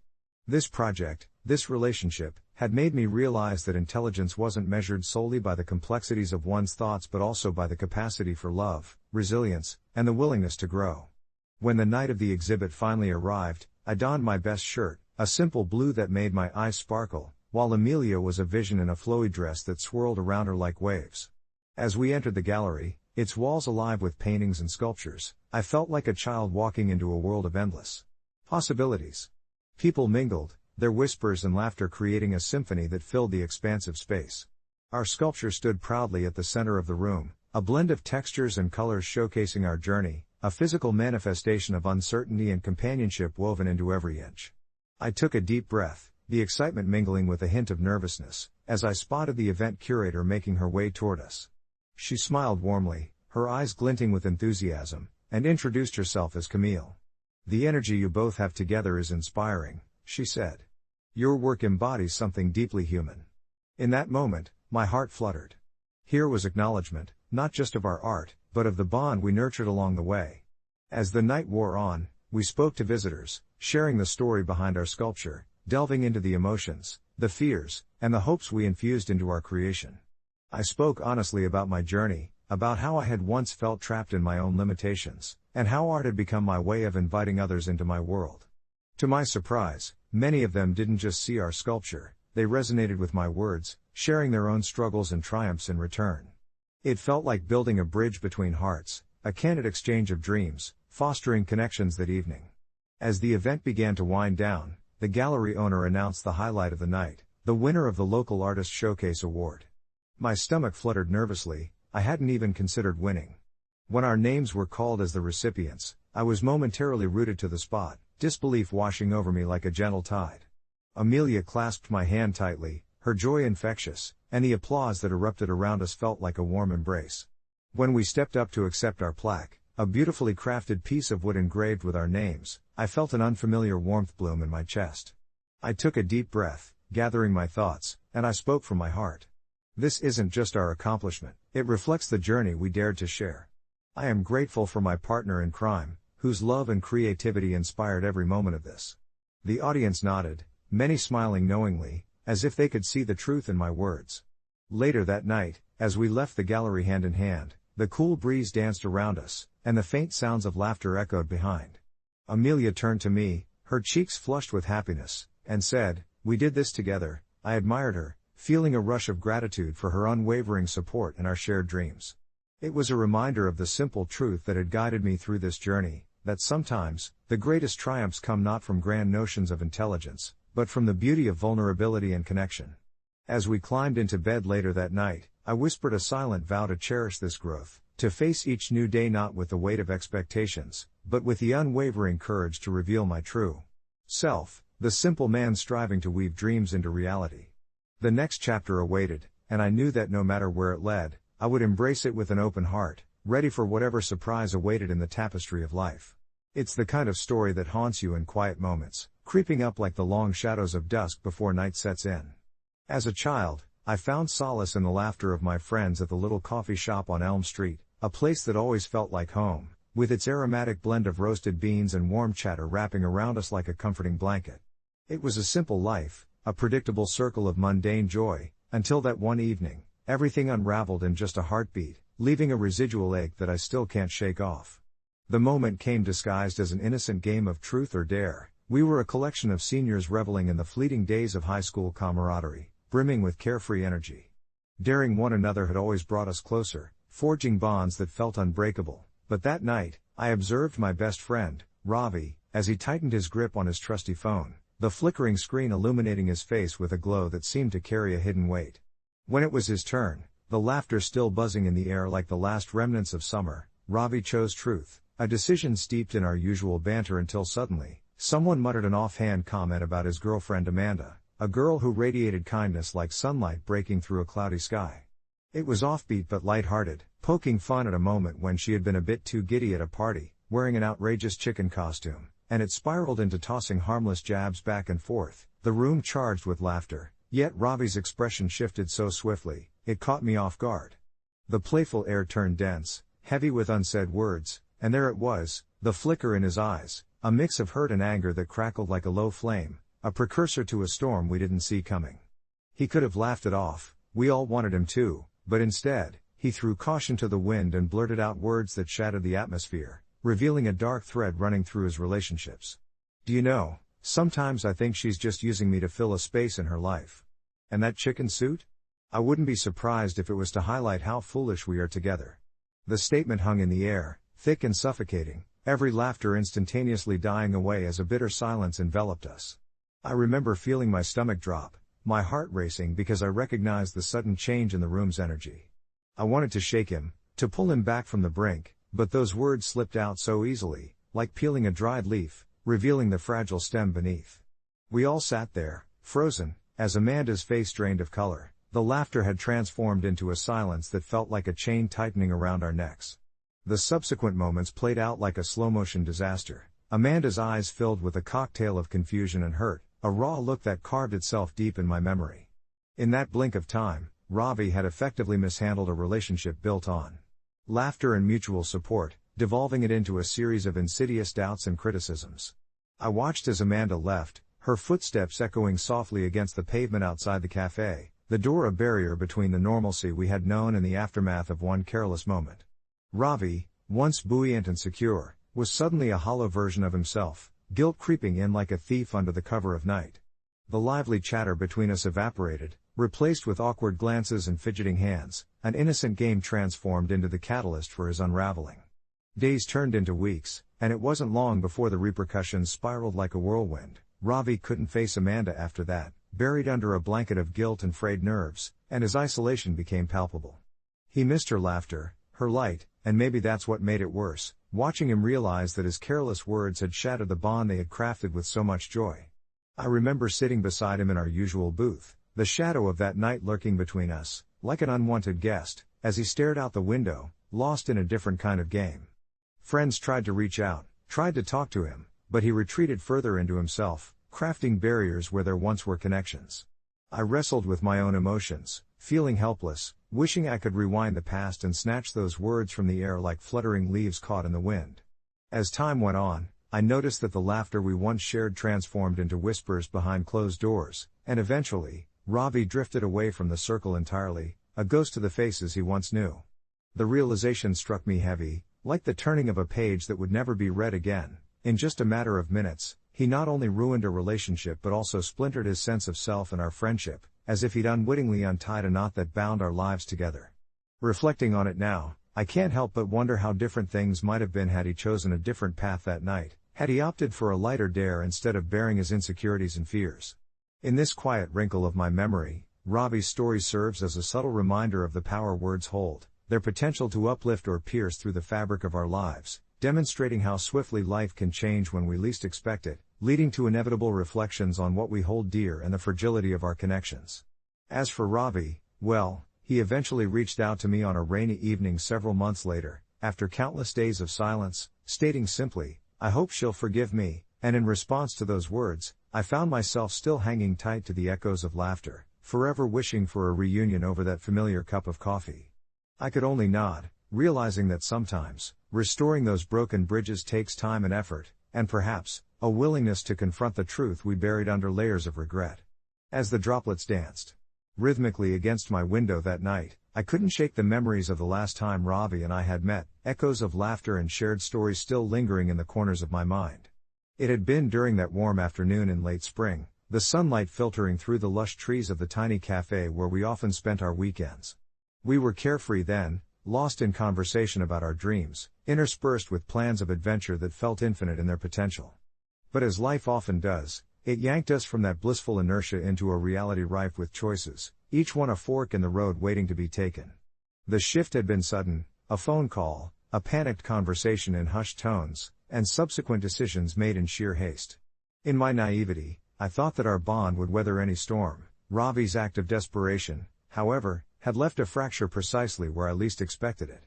This project, this relationship, had made me realize that intelligence wasn't measured solely by the complexities of one's thoughts but also by the capacity for love, resilience, and the willingness to grow. When the night of the exhibit finally arrived, I donned my best shirt, a simple blue that made my eyes sparkle, while Amelia was a vision in a flowy dress that swirled around her like waves. As we entered the gallery, its walls alive with paintings and sculptures, I felt like a child walking into a world of endless possibilities. People mingled, their whispers and laughter creating a symphony that filled the expansive space. Our sculpture stood proudly at the center of the room, a blend of textures and colors showcasing our journey, a physical manifestation of uncertainty and companionship woven into every inch. I took a deep breath, the excitement mingling with a hint of nervousness, as I spotted the event curator making her way toward us. She smiled warmly, her eyes glinting with enthusiasm, and introduced herself as Camille. "The energy you both have together is inspiring," she said. "Your work embodies something deeply human." In that moment, my heart fluttered. Here was acknowledgement, not just of our art, but of the bond we nurtured along the way. As the night wore on, we spoke to visitors, sharing the story behind our sculpture, delving into the emotions, the fears, and the hopes we infused into our creation. I spoke honestly about my journey, about how I had once felt trapped in my own limitations, and how art had become my way of inviting others into my world. To my surprise, many of them didn't just see our sculpture, they resonated with my words, sharing their own struggles and triumphs in return. It felt like building a bridge between hearts, a candid exchange of dreams, fostering connections that evening. As the event began to wind down, the gallery owner announced the highlight of the night, the winner of the local artist showcase award. My stomach fluttered nervously. I hadn't even considered winning. When our names were called as the recipients, I was momentarily rooted to the spot, disbelief washing over me like a gentle tide. Amelia clasped my hand tightly, her joy infectious, and the applause that erupted around us felt like a warm embrace. When we stepped up to accept our plaque, a beautifully crafted piece of wood engraved with our names, I felt an unfamiliar warmth bloom in my chest. I took a deep breath, gathering my thoughts, and I spoke from my heart. This isn't just our accomplishment, it reflects the journey we dared to share. I am grateful for my partner in crime, whose love and creativity inspired every moment of this. The audience nodded, many smiling knowingly, as if they could see the truth in my words. Later that night, as we left the gallery hand in hand, the cool breeze danced around us, and the faint sounds of laughter echoed behind. Amelia turned to me, her cheeks flushed with happiness, and said, "We did this together." I admired her, feeling a rush of gratitude for her unwavering support and our shared dreams. It was a reminder of the simple truth that had guided me through this journey, that sometimes, the greatest triumphs come not from grand notions of intelligence, but from the beauty of vulnerability and connection. As we climbed into bed later that night, I whispered a silent vow to cherish this growth, to face each new day not with the weight of expectations, but with the unwavering courage to reveal my true self, the simple man striving to weave dreams into reality. The next chapter awaited, and I knew that no matter where it led, I would embrace it with an open heart, ready for whatever surprise awaited in the tapestry of life. It's the kind of story that haunts you in quiet moments, creeping up like the long shadows of dusk before night sets in. As a child, I found solace in the laughter of my friends at the little coffee shop on Elm Street, a place that always felt like home, with its aromatic blend of roasted beans and warm chatter wrapping around us like a comforting blanket. It was a simple life, a predictable circle of mundane joy, until that one evening, everything unraveled in just a heartbeat, leaving a residual ache that I still can't shake off. The moment came disguised as an innocent game of truth or dare. We were a collection of seniors reveling in the fleeting days of high school camaraderie, brimming with carefree energy. Daring one another had always brought us closer, forging bonds that felt unbreakable, but that night, I observed my best friend, Ravi, as he tightened his grip on his trusty phone, the flickering screen illuminating his face with a glow that seemed to carry a hidden weight. When it was his turn, the laughter still buzzing in the air like the last remnants of summer, Ravi chose truth, a decision steeped in our usual banter until suddenly, someone muttered an offhand comment about his girlfriend Amanda, a girl who radiated kindness like sunlight breaking through a cloudy sky. It was offbeat but light-hearted, poking fun at a moment when she had been a bit too giddy at a party, wearing an outrageous chicken costume, and it spiraled into tossing harmless jabs back and forth, the room charged with laughter, yet Ravi's expression shifted so swiftly, it caught me off guard. The playful air turned dense, heavy with unsaid words, and there it was, the flicker in his eyes, a mix of hurt and anger that crackled like a low flame, a precursor to a storm we didn't see coming. He could have laughed it off, we all wanted him to, but instead, he threw caution to the wind and blurted out words that shattered the atmosphere, revealing a dark thread running through his relationships. "Do you know, sometimes I think she's just using me to fill a space in her life. And that chicken suit? I wouldn't be surprised if it was to highlight how foolish we are together." The statement hung in the air, thick and suffocating, every laughter instantaneously dying away as a bitter silence enveloped us. I remember feeling my stomach drop, my heart racing because I recognized the sudden change in the room's energy. I wanted to shake him, to pull him back from the brink, but those words slipped out so easily, like peeling a dried leaf, revealing the fragile stem beneath. We all sat there, frozen, as Amanda's face drained of color. The laughter had transformed into a silence that felt like a chain tightening around our necks. The subsequent moments played out like a slow-motion disaster. Amanda's eyes filled with a cocktail of confusion and hurt, a raw look that carved itself deep in my memory. In that blink of time, Ravi had effectively mishandled a relationship built on laughter and mutual support, devolving it into a series of insidious doubts and criticisms. I watched as Amanda left, her footsteps echoing softly against the pavement outside the cafe, the door a barrier between the normalcy we had known and the aftermath of one careless moment. Ravi, once buoyant and secure, was suddenly a hollow version of himself, guilt creeping in like a thief under the cover of night. The lively chatter between us evaporated, replaced with awkward glances and fidgeting hands, an innocent game transformed into the catalyst for his unraveling. Days turned into weeks, and it wasn't long before the repercussions spiraled like a whirlwind. Ravi couldn't face Amanda after that, buried under a blanket of guilt and frayed nerves, and his isolation became palpable. He missed her laughter, her light, and maybe that's what made it worse, watching him realize that his careless words had shattered the bond they had crafted with so much joy. I remember sitting beside him in our usual booth, the shadow of that night lurking between us, like an unwanted guest, as he stared out the window, lost in a different kind of game. Friends tried to reach out, tried to talk to him, but he retreated further into himself, crafting barriers where there once were connections. I wrestled with my own emotions, feeling helpless, wishing I could rewind the past and snatch those words from the air like fluttering leaves caught in the wind. As time went on, I noticed that the laughter we once shared transformed into whispers behind closed doors, and eventually, Ravi drifted away from the circle entirely, a ghost to the faces he once knew. The realization struck me heavy, like the turning of a page that would never be read again. In just a matter of minutes, he not only ruined a relationship but also splintered his sense of self and our friendship, as if he'd unwittingly untied a knot that bound our lives together. Reflecting on it now, I can't help but wonder how different things might have been had he chosen a different path that night, had he opted for a lighter dare instead of bearing his insecurities and fears. In this quiet wrinkle of my memory, Ravi's story serves as a subtle reminder of the power words hold, their potential to uplift or pierce through the fabric of our lives, demonstrating how swiftly life can change when we least expect it, leading to inevitable reflections on what we hold dear and the fragility of our connections. As for Ravi, well, he eventually reached out to me on a rainy evening several months later, after countless days of silence, stating simply, "I hope she'll forgive me," and in response to those words, I found myself still hanging tight to the echoes of laughter, forever wishing for a reunion over that familiar cup of coffee. I could only nod, realizing that sometimes, restoring those broken bridges takes time and effort, and perhaps, a willingness to confront the truth we buried under layers of regret. As the droplets danced rhythmically against my window that night, I couldn't shake the memories of the last time Ravi and I had met, echoes of laughter and shared stories still lingering in the corners of my mind. It had been during that warm afternoon in late spring, the sunlight filtering through the lush trees of the tiny cafe where we often spent our weekends. We were carefree then, lost in conversation about our dreams, interspersed with plans of adventure that felt infinite in their potential. But as life often does, it yanked us from that blissful inertia into a reality rife with choices, each one a fork in the road waiting to be taken. The shift had been sudden, a phone call, a panicked conversation in hushed tones, and subsequent decisions made in sheer haste. In my naivety, I thought that our bond would weather any storm. Ravi's act of desperation, however, had left a fracture precisely where I least expected it.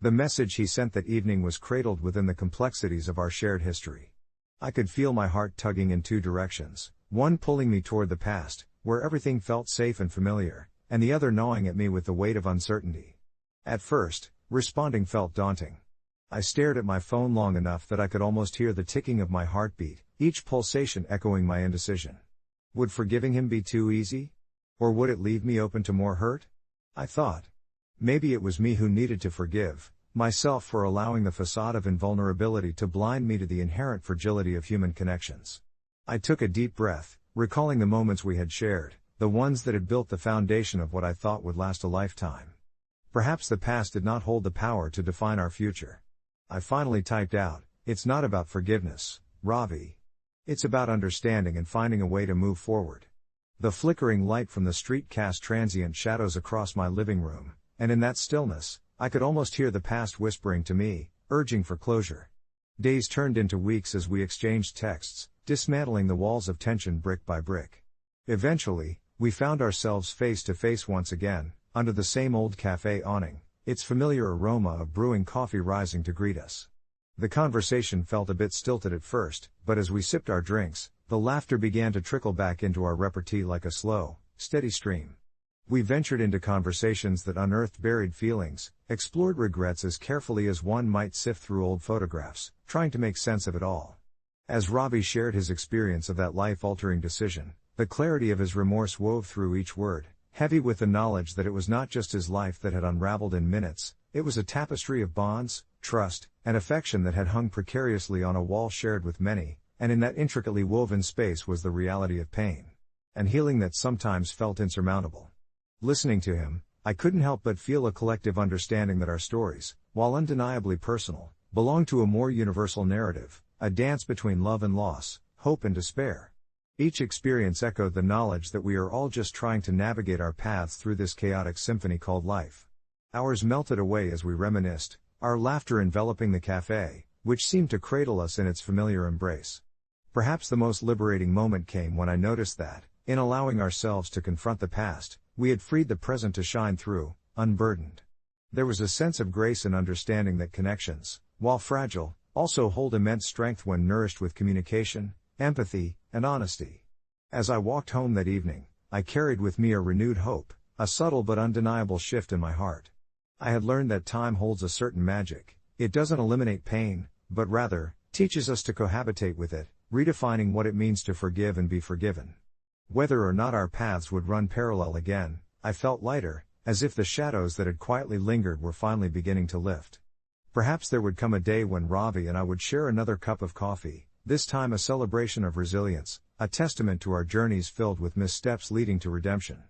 The message he sent that evening was cradled within the complexities of our shared history. I could feel my heart tugging in two directions, one pulling me toward the past, where everything felt safe and familiar, and the other gnawing at me with the weight of uncertainty. At first, responding felt daunting. I stared at my phone long enough that I could almost hear the ticking of my heartbeat, each pulsation echoing my indecision. Would forgiving him be too easy? Or would it leave me open to more hurt? I thought. Maybe it was me who needed to forgive myself for allowing the facade of invulnerability to blind me to the inherent fragility of human connections. I took a deep breath, recalling the moments we had shared, the ones that had built the foundation of what I thought would last a lifetime. Perhaps the past did not hold the power to define our future. I finally typed out, "It's not about forgiveness, Ravi. It's about understanding and finding a way to move forward." The flickering light from the street cast transient shadows across my living room, and in that stillness, I could almost hear the past whispering to me, urging for closure. Days turned into weeks as we exchanged texts, dismantling the walls of tension brick by brick. Eventually, we found ourselves face to face once again, under the same old cafe awning, its familiar aroma of brewing coffee rising to greet us. The conversation felt a bit stilted at first, but as we sipped our drinks, the laughter began to trickle back into our repartee like a slow, steady stream. We ventured into conversations that unearthed buried feelings, explored regrets as carefully as one might sift through old photographs, trying to make sense of it all. As Ravi shared his experience of that life-altering decision, the clarity of his remorse wove through each word, heavy with the knowledge that it was not just his life that had unraveled in minutes, it was a tapestry of bonds, trust, and affection that had hung precariously on a wall shared with many, and in that intricately woven space was the reality of pain and healing that sometimes felt insurmountable. Listening to him, I couldn't help but feel a collective understanding that our stories, while undeniably personal, belong to a more universal narrative, a dance between love and loss, hope and despair. Each experience echoed the knowledge that we are all just trying to navigate our paths through this chaotic symphony called life. Hours melted away as we reminisced, our laughter enveloping the cafe, which seemed to cradle us in its familiar embrace. Perhaps the most liberating moment came when I noticed that, in allowing ourselves to confront the past, we had freed the present to shine through, unburdened. There was a sense of grace and understanding that connections, while fragile, also hold immense strength when nourished with communication, empathy, and honesty. As I walked home that evening, I carried with me a renewed hope, a subtle but undeniable shift in my heart. I had learned that time holds a certain magic. It doesn't eliminate pain, but rather, teaches us to cohabitate with it, redefining what it means to forgive and be forgiven. Whether or not our paths would run parallel again, I felt lighter, as if the shadows that had quietly lingered were finally beginning to lift. Perhaps there would come a day when Ravi and I would share another cup of coffee, this time a celebration of resilience, a testament to our journeys filled with missteps leading to redemption.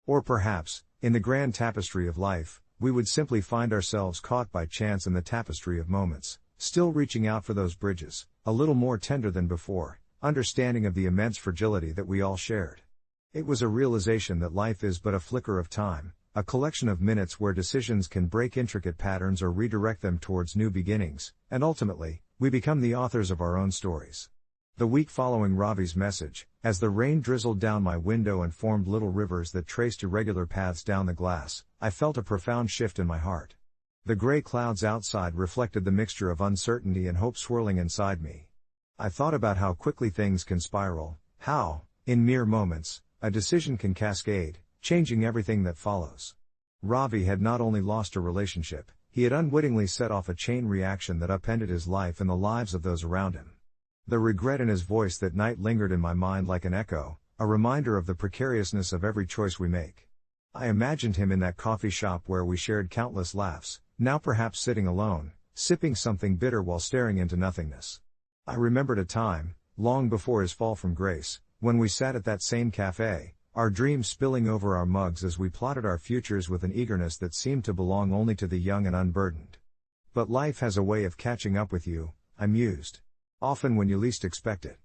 Or perhaps, in the grand tapestry of life, we would simply find ourselves caught by chance in the tapestry of moments, still reaching out for those bridges, a little more tender than before, understanding of the immense fragility that we all shared. It was a realization that life is but a flicker of time, a collection of minutes where decisions can break intricate patterns or redirect them towards new beginnings, and ultimately, we become the authors of our own stories. The week following Ravi's message, as the rain drizzled down my window and formed little rivers that traced irregular paths down the glass, I felt a profound shift in my heart. The gray clouds outside reflected the mixture of uncertainty and hope swirling inside me. I thought about how quickly things can spiral, how, in mere moments, a decision can cascade, changing everything that follows. Ravi had not only lost a relationship, he had unwittingly set off a chain reaction that upended his life and the lives of those around him. The regret in his voice that night lingered in my mind like an echo, a reminder of the precariousness of every choice we make. I imagined him in that coffee shop where we shared countless laughs, now perhaps sitting alone, sipping something bitter while staring into nothingness. I remembered a time, long before his fall from grace, when we sat at that same cafe, our dreams spilling over our mugs as we plotted our futures with an eagerness that seemed to belong only to the young and unburdened. But life has a way of catching up with you, I mused. Often when you least expect it.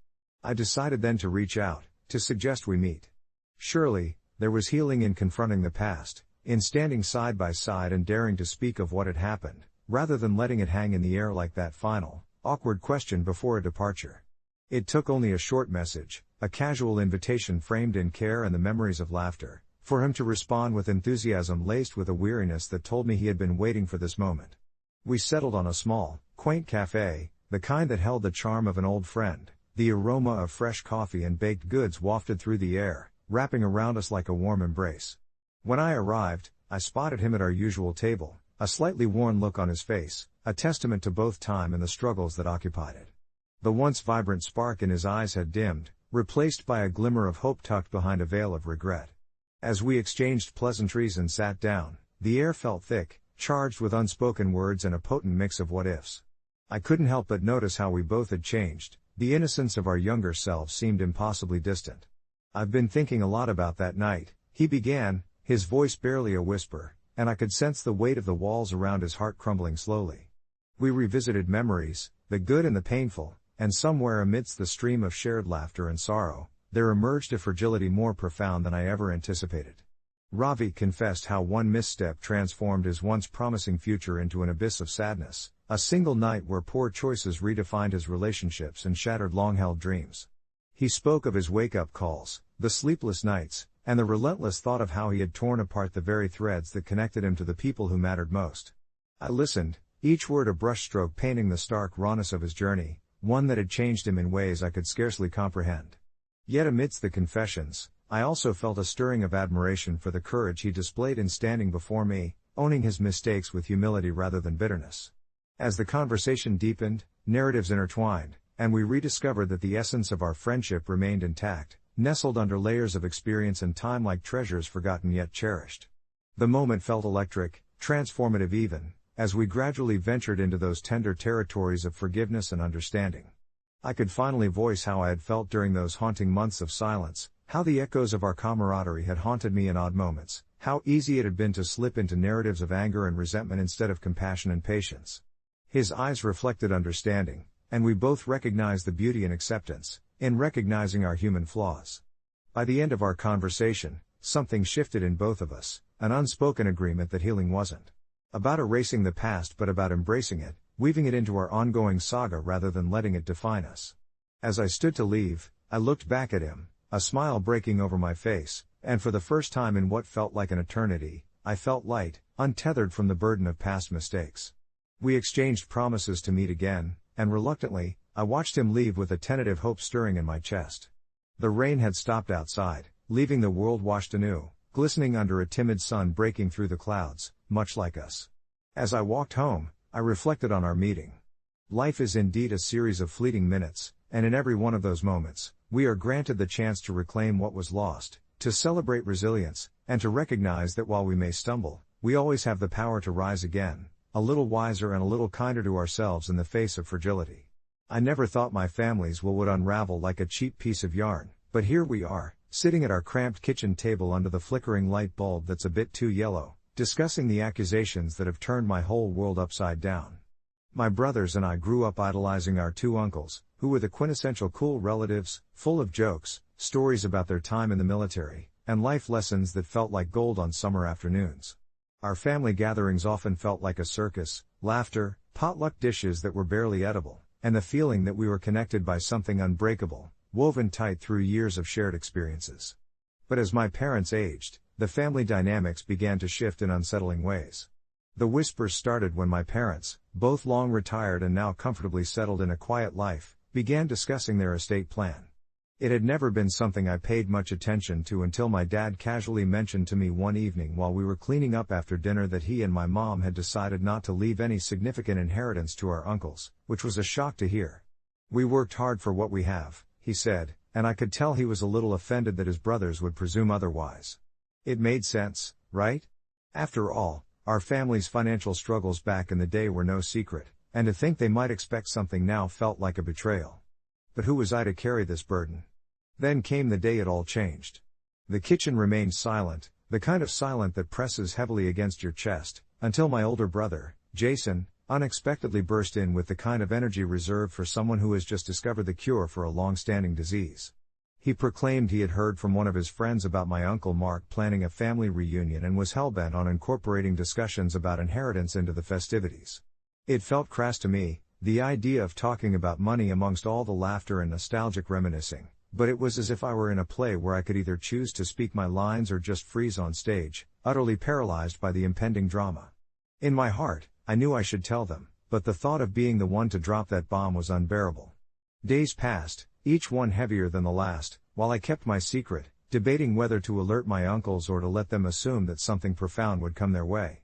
I decided then to reach out, to suggest we meet. Surely, there was healing in confronting the past, in standing side by side and daring to speak of what had happened, rather than letting it hang in the air like that final, awkward question before a departure. It took only a short message, a casual invitation framed in care and the memories of laughter, for him to respond with enthusiasm laced with a weariness that told me he had been waiting for this moment. We settled on a small, quaint cafe, the kind that held the charm of an old friend, the aroma of fresh coffee and baked goods wafted through the air, wrapping around us like a warm embrace. When I arrived, I spotted him at our usual table, a slightly worn look on his face, a testament to both time and the struggles that occupied it. The once vibrant spark in his eyes had dimmed, replaced by a glimmer of hope tucked behind a veil of regret. As we exchanged pleasantries and sat down, the air felt thick, charged with unspoken words and a potent mix of what-ifs. I couldn't help but notice how we both had changed. The innocence of our younger selves seemed impossibly distant. "I've been thinking a lot about that night," he began, his voice barely a whisper, and I could sense the weight of the walls around his heart crumbling slowly. We revisited memories, the good and the painful, and somewhere amidst the stream of shared laughter and sorrow, there emerged a fragility more profound than I ever anticipated. Ravi confessed how one misstep transformed his once promising future into an abyss of sadness, a single night where poor choices redefined his relationships and shattered long-held dreams. He spoke of his wake-up calls, the sleepless nights, and the relentless thought of how he had torn apart the very threads that connected him to the people who mattered most. I listened, each word a brushstroke painting the stark rawness of his journey, one that had changed him in ways I could scarcely comprehend. Yet amidst the confessions, I also felt a stirring of admiration for the courage he displayed in standing before me, owning his mistakes with humility rather than bitterness. As the conversation deepened, narratives intertwined, and we rediscovered that the essence of our friendship remained intact, nestled under layers of experience and time like treasures forgotten yet cherished. The moment felt electric, transformative even, as we gradually ventured into those tender territories of forgiveness and understanding. I could finally voice how I had felt during those haunting months of silence, how the echoes of our camaraderie had haunted me in odd moments, how easy it had been to slip into narratives of anger and resentment instead of compassion and patience. His eyes reflected understanding, and we both recognized the beauty and acceptance in recognizing our human flaws. By the end of our conversation, something shifted in both of us, an unspoken agreement that healing wasn't about erasing the past but about embracing it, weaving it into our ongoing saga rather than letting it define us. As I stood to leave, I looked back at him, a smile breaking over my face, and for the first time in what felt like an eternity, I felt light, untethered from the burden of past mistakes. We exchanged promises to meet again, and reluctantly, I watched him leave with a tentative hope stirring in my chest. The rain had stopped outside, leaving the world washed anew, glistening under a timid sun breaking through the clouds, much like us. As I walked home, I reflected on our meeting. Life is indeed a series of fleeting minutes, and in every one of those moments, we are granted the chance to reclaim what was lost, to celebrate resilience, and to recognize that while we may stumble, we always have the power to rise again, a little wiser and a little kinder to ourselves in the face of fragility. I never thought my family's will would unravel like a cheap piece of yarn, but here we are, sitting at our cramped kitchen table under the flickering light bulb that's a bit too yellow, discussing the accusations that have turned my whole world upside down. My brothers and I grew up idolizing our two uncles, who were the quintessential cool relatives, full of jokes, stories about their time in the military, and life lessons that felt like gold on summer afternoons. Our family gatherings often felt like a circus, laughter, potluck dishes that were barely edible, and the feeling that we were connected by something unbreakable, woven tight through years of shared experiences. But as my parents aged, the family dynamics began to shift in unsettling ways. The whispers started when my parents, both long retired and now comfortably settled in a quiet life, began discussing their estate plan. It had never been something I paid much attention to until my dad casually mentioned to me one evening while we were cleaning up after dinner that he and my mom had decided not to leave any significant inheritance to our uncles, which was a shock to hear. "We worked hard for what we have," he said, and I could tell he was a little offended that his brothers would presume otherwise. It made sense, right? After all, our family's financial struggles back in the day were no secret, and to think they might expect something now felt like a betrayal. But who was I to carry this burden? Then came the day it all changed. The kitchen remained silent, the kind of silent that presses heavily against your chest, until my older brother, Jason, unexpectedly burst in with the kind of energy reserved for someone who has just discovered the cure for a long-standing disease. He proclaimed he had heard from one of his friends about my Uncle Mark planning a family reunion and was hellbent on incorporating discussions about inheritance into the festivities. It felt crass to me, the idea of talking about money amongst all the laughter and nostalgic reminiscing, but it was as if I were in a play where I could either choose to speak my lines or just freeze on stage, utterly paralyzed by the impending drama. In my heart, I knew I should tell them, but the thought of being the one to drop that bomb was unbearable. Days passed, each one heavier than the last, while I kept my secret, debating whether to alert my uncles or to let them assume that something profound would come their way.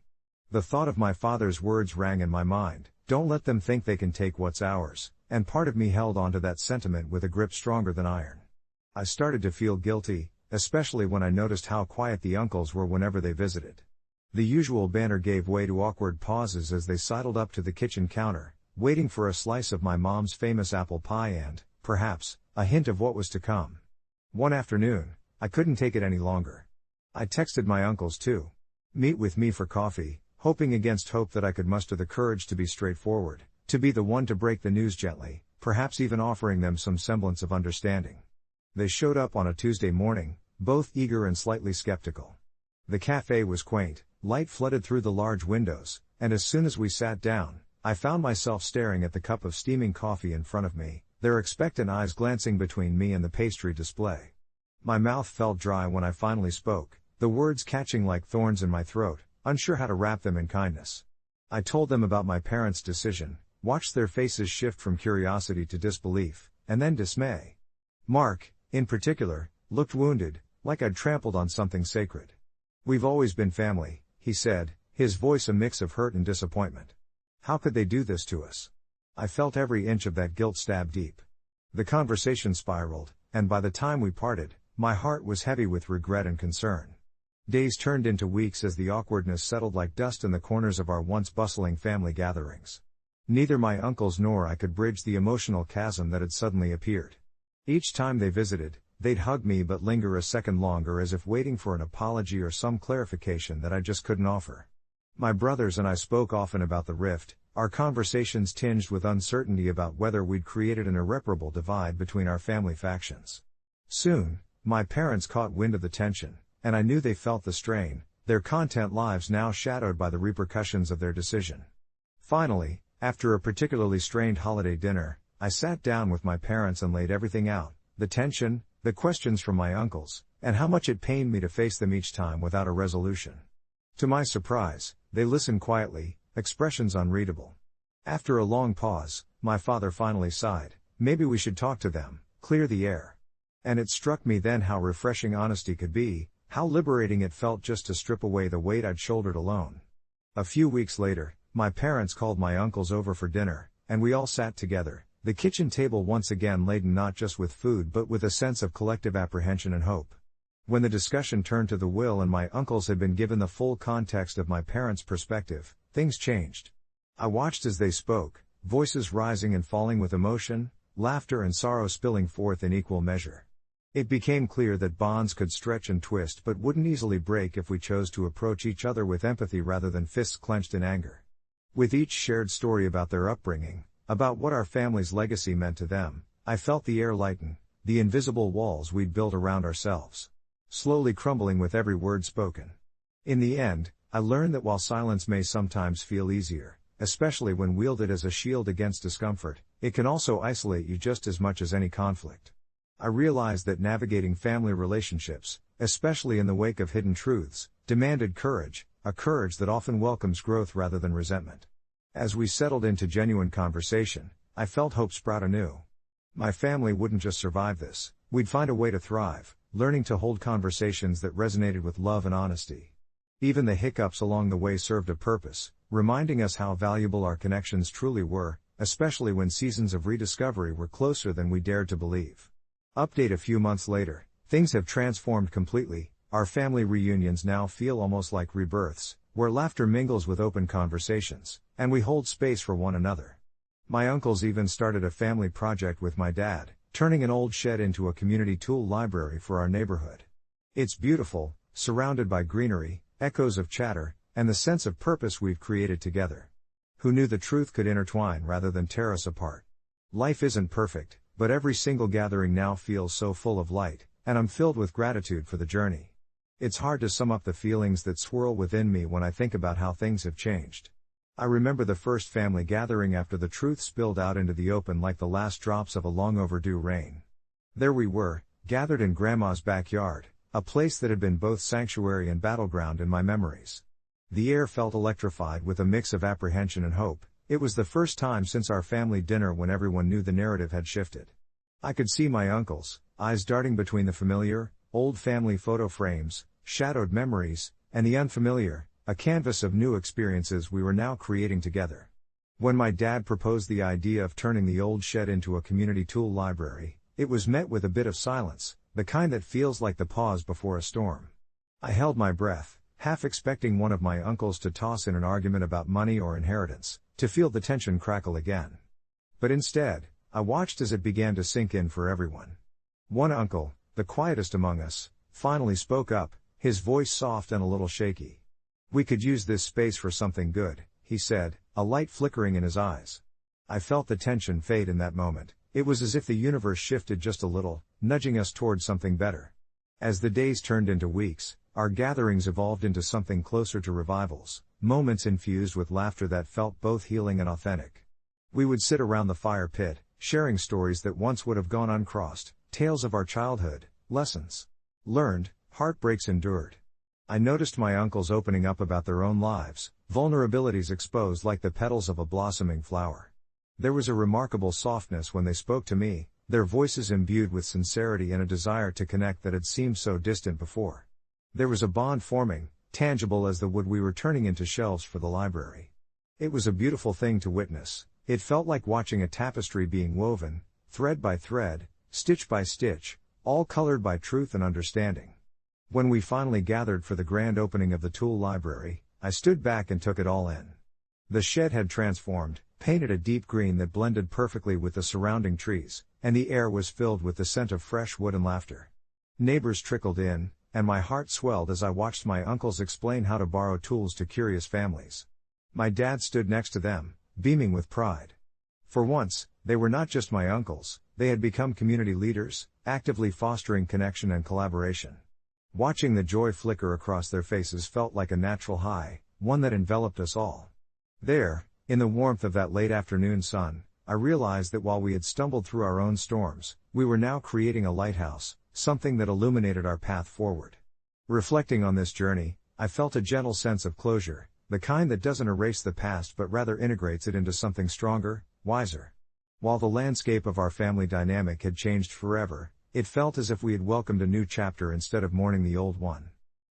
The thought of my father's words rang in my mind, "Don't let them think they can take what's ours," and part of me held onto that sentiment with a grip stronger than iron. I started to feel guilty, especially when I noticed how quiet the uncles were whenever they visited. The usual banter gave way to awkward pauses as they sidled up to the kitchen counter, waiting for a slice of my mom's famous apple pie and, perhaps, a hint of what was to come. One afternoon, I couldn't take it any longer. I texted my uncles to meet with me for coffee, hoping against hope that I could muster the courage to be straightforward, to be the one to break the news gently, perhaps even offering them some semblance of understanding. They showed up on a Tuesday morning, both eager and slightly skeptical. The cafe was quaint, light flooded through the large windows, and as soon as we sat down, I found myself staring at the cup of steaming coffee in front of me, their expectant eyes glancing between me and the pastry display. My mouth felt dry when I finally spoke, the words catching like thorns in my throat, unsure how to wrap them in kindness. I told them about my parents' decision, watched their faces shift from curiosity to disbelief, and then dismay. Mark, in particular, looked wounded, like I'd trampled on something sacred. "We've always been family," he said, his voice a mix of hurt and disappointment. "How could they do this to us?" I felt every inch of that guilt stab deep. The conversation spiraled, and by the time we parted, my heart was heavy with regret and concern. Days turned into weeks as the awkwardness settled like dust in the corners of our once bustling family gatherings. Neither my uncles nor I could bridge the emotional chasm that had suddenly appeared. Each time they visited, they'd hug me but linger a second longer as if waiting for an apology or some clarification that I just couldn't offer. My brothers and I spoke often about the rift, our conversations tinged with uncertainty about whether we'd created an irreparable divide between our family factions. Soon, my parents caught wind of the tension, and I knew they felt the strain, their content lives now shadowed by the repercussions of their decision. Finally, after a particularly strained holiday dinner, I sat down with my parents and laid everything out, the tension, the questions from my uncles, and how much it pained me to face them each time without a resolution. To my surprise, they listened quietly, expressions unreadable. After a long pause, my father finally sighed, "Maybe we should talk to them, clear the air." And it struck me then how refreshing honesty could be, how liberating it felt just to strip away the weight I'd shouldered alone. A few weeks later, my parents called my uncles over for dinner, and we all sat together, the kitchen table once again laden not just with food but with a sense of collective apprehension and hope. When the discussion turned to the will and my uncles had been given the full context of my parents' perspective, things changed. I watched as they spoke, voices rising and falling with emotion, laughter and sorrow spilling forth in equal measure. It became clear that bonds could stretch and twist but wouldn't easily break if we chose to approach each other with empathy rather than fists clenched in anger. With each shared story about their upbringing, about what our family's legacy meant to them, I felt the air lighten, the invisible walls we'd built around ourselves, slowly crumbling with every word spoken. In the end, I learned that while silence may sometimes feel easier, especially when wielded as a shield against discomfort, it can also isolate you just as much as any conflict. I realized that navigating family relationships, especially in the wake of hidden truths, demanded courage, a courage that often welcomes growth rather than resentment. As we settled into genuine conversation, I felt hope sprout anew. My family wouldn't just survive this, we'd find a way to thrive, learning to hold conversations that resonated with love and honesty. Even the hiccups along the way served a purpose, reminding us how valuable our connections truly were, especially when seasons of rediscovery were closer than we dared to believe. Update: a few months later, things have transformed completely. Our family reunions now feel almost like rebirths, where laughter mingles with open conversations, and we hold space for one another. My uncles even started a family project with my dad, turning an old shed into a community tool library for our neighborhood. It's beautiful, surrounded by greenery, echoes of chatter, and the sense of purpose we've created together. Who knew the truth could intertwine rather than tear us apart? Life isn't perfect, but every single gathering now feels so full of light, and I'm filled with gratitude for the journey. It's hard to sum up the feelings that swirl within me when I think about how things have changed. I remember the first family gathering after the truth spilled out into the open like the last drops of a long overdue rain. There we were, gathered in Grandma's backyard, a place that had been both sanctuary and battleground in my memories. The air felt electrified with a mix of apprehension and hope. It was the first time since our family dinner when everyone knew the narrative had shifted. I could see my uncles, eyes darting between the familiar, old family photo frames, shadowed memories, and the unfamiliar, a canvas of new experiences we were now creating together. When my dad proposed the idea of turning the old shed into a community tool library, it was met with a bit of silence, the kind that feels like the pause before a storm. I held my breath, half expecting one of my uncles to toss in an argument about money or inheritance, to feel the tension crackle again. But instead, I watched as it began to sink in for everyone. One uncle, the quietest among us, finally spoke up, his voice soft and a little shaky. "We could use this space for something good," he said, a light flickering in his eyes. I felt the tension fade in that moment. It was as if the universe shifted just a little, nudging us toward something better. As the days turned into weeks, our gatherings evolved into something closer to revivals, moments infused with laughter that felt both healing and authentic. We would sit around the fire pit, sharing stories that once would have gone uncrossed, tales of our childhood, lessons learned, heartbreaks endured. I noticed my uncles opening up about their own lives, vulnerabilities exposed like the petals of a blossoming flower. There was a remarkable softness when they spoke to me, their voices imbued with sincerity and a desire to connect that had seemed so distant before. There was a bond forming, tangible as the wood we were turning into shelves for the library. It was a beautiful thing to witness. It felt like watching a tapestry being woven, thread by thread, stitch by stitch, all colored by truth and understanding. When we finally gathered for the grand opening of the tool library, I stood back and took it all in. The shed had transformed, painted a deep green that blended perfectly with the surrounding trees, and the air was filled with the scent of fresh wood and laughter. Neighbors trickled in, and my heart swelled as I watched my uncles explain how to borrow tools to curious families. My dad stood next to them, beaming with pride. For once, they were not just my uncles, they had become community leaders, actively fostering connection and collaboration. Watching the joy flicker across their faces felt like a natural high, one that enveloped us all. There, in the warmth of that late afternoon sun, I realized that while we had stumbled through our own storms, we were now creating a lighthouse, something that illuminated our path forward. Reflecting on this journey, I felt a gentle sense of closure, the kind that doesn't erase the past but rather integrates it into something stronger, wiser. While the landscape of our family dynamic had changed forever, it felt as if we had welcomed a new chapter instead of mourning the old one.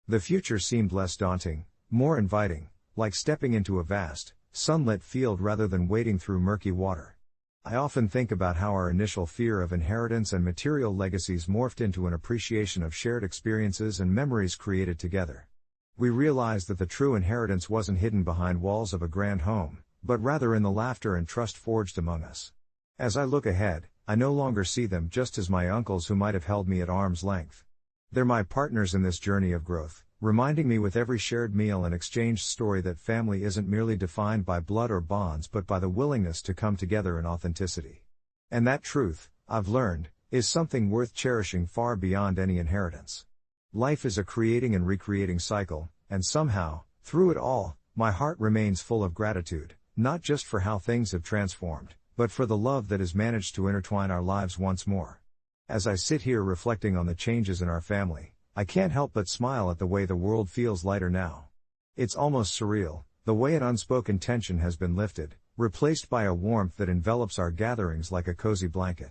The future seemed less daunting, more inviting, like stepping into a vast, sunlit field rather than wading through murky water. I often think about how our initial fear of inheritance and material legacies morphed into an appreciation of shared experiences and memories created together. We realized that the true inheritance wasn't hidden behind walls of a grand home, but rather in the laughter and trust forged among us. As I look ahead, I no longer see them just as my uncles who might have held me at arm's length. They're my partners in this journey of growth, reminding me with every shared meal and exchanged story that family isn't merely defined by blood or bonds but by the willingness to come together in authenticity. And that truth, I've learned, is something worth cherishing far beyond any inheritance. Life is a creating and recreating cycle, and somehow, through it all, my heart remains full of gratitude, not just for how things have transformed, but for the love that has managed to intertwine our lives once more. As I sit here reflecting on the changes in our family, I can't help but smile at the way the world feels lighter now. It's almost surreal, the way an unspoken tension has been lifted, replaced by a warmth that envelops our gatherings like a cozy blanket.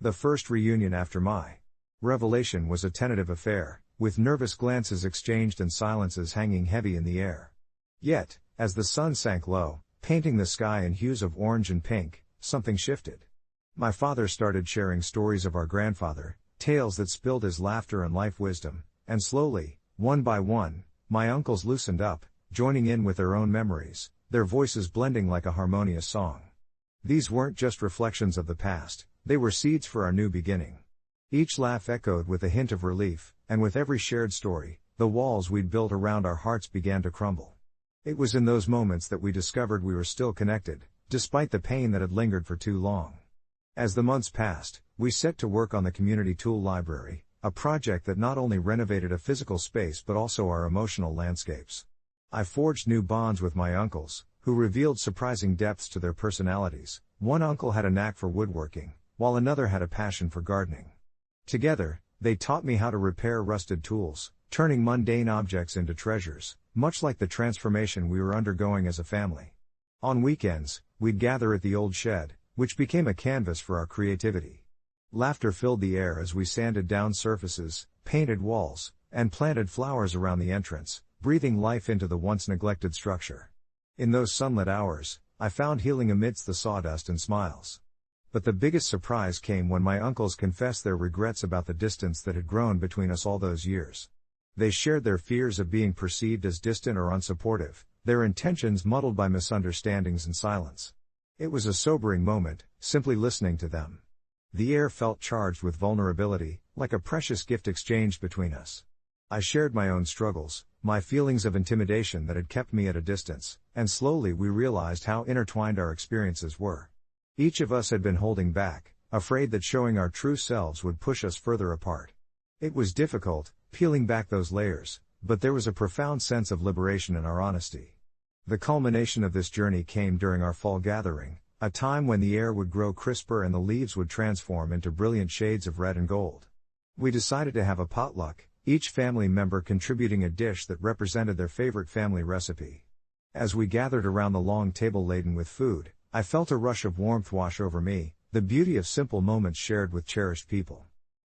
The first reunion after my revelation was a tentative affair, with nervous glances exchanged and silences hanging heavy in the air. Yet, as the sun sank low, painting the sky in hues of orange and pink, something shifted. My father started sharing stories of our grandfather, tales that spilled his laughter and life wisdom, and slowly, one by one, my uncles loosened up, joining in with their own memories, their voices blending like a harmonious song. These weren't just reflections of the past, they were seeds for our new beginning. Each laugh echoed with a hint of relief, and with every shared story, the walls we'd built around our hearts began to crumble. It was in those moments that we discovered we were still connected, despite the pain that had lingered for too long. As the months passed, we set to work on the community tool library, a project that not only renovated a physical space but also our emotional landscapes. I forged new bonds with my uncles, who revealed surprising depths to their personalities. One uncle had a knack for woodworking, while another had a passion for gardening. Together, they taught me how to repair rusted tools, turning mundane objects into treasures, much like the transformation we were undergoing as a family. On weekends, we'd gather at the old shed, which became a canvas for our creativity. Laughter filled the air as we sanded down surfaces, painted walls, and planted flowers around the entrance, breathing life into the once neglected structure. In those sunlit hours, I found healing amidst the sawdust and smiles. But the biggest surprise came when my uncles confessed their regrets about the distance that had grown between us all those years. They shared their fears of being perceived as distant or unsupportive, their intentions muddled by misunderstandings and silence. It was a sobering moment, simply listening to them. The air felt charged with vulnerability, like a precious gift exchanged between us. I shared my own struggles, my feelings of intimidation that had kept me at a distance, and slowly we realized how intertwined our experiences were. Each of us had been holding back, afraid that showing our true selves would push us further apart. It was difficult, peeling back those layers, but there was a profound sense of liberation in our honesty. The culmination of this journey came during our fall gathering, a time when the air would grow crisper and the leaves would transform into brilliant shades of red and gold. We decided to have a potluck, each family member contributing a dish that represented their favorite family recipe. As we gathered around the long table laden with food, I felt a rush of warmth wash over me, the beauty of simple moments shared with cherished people.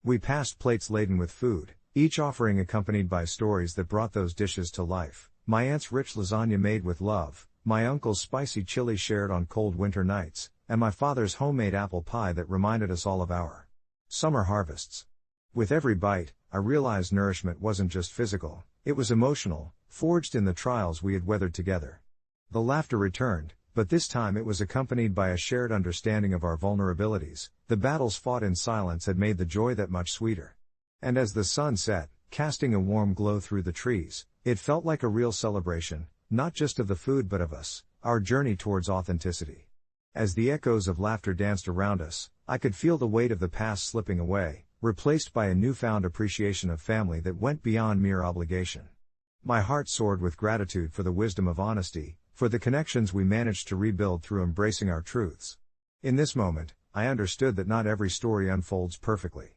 We passed plates laden with food, each offering accompanied by stories that brought those dishes to life. My aunt's rich lasagna made with love, my uncle's spicy chili shared on cold winter nights, and my father's homemade apple pie that reminded us all of our summer harvests. With every bite, I realized nourishment wasn't just physical, it was emotional, forged in the trials we had weathered together. The laughter returned, but this time it was accompanied by a shared understanding of our vulnerabilities. The battles fought in silence had made the joy that much sweeter. And as the sun set, casting a warm glow through the trees, it felt like a real celebration, not just of the food but of us, Our journey towards authenticity. As the echoes of laughter danced around us, I could feel the weight of the past slipping away, replaced by a newfound appreciation of family that went beyond mere obligation. My heart soared with gratitude for the wisdom of honesty, for the connections we managed to rebuild through embracing our truths. In this moment, I understood that not every story unfolds perfectly.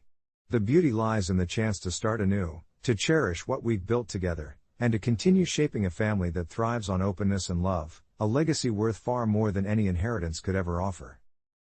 The beauty lies in the chance to start anew, to cherish what we've built together, and to continue shaping a family that thrives on openness and love, a legacy worth far more than any inheritance could ever offer.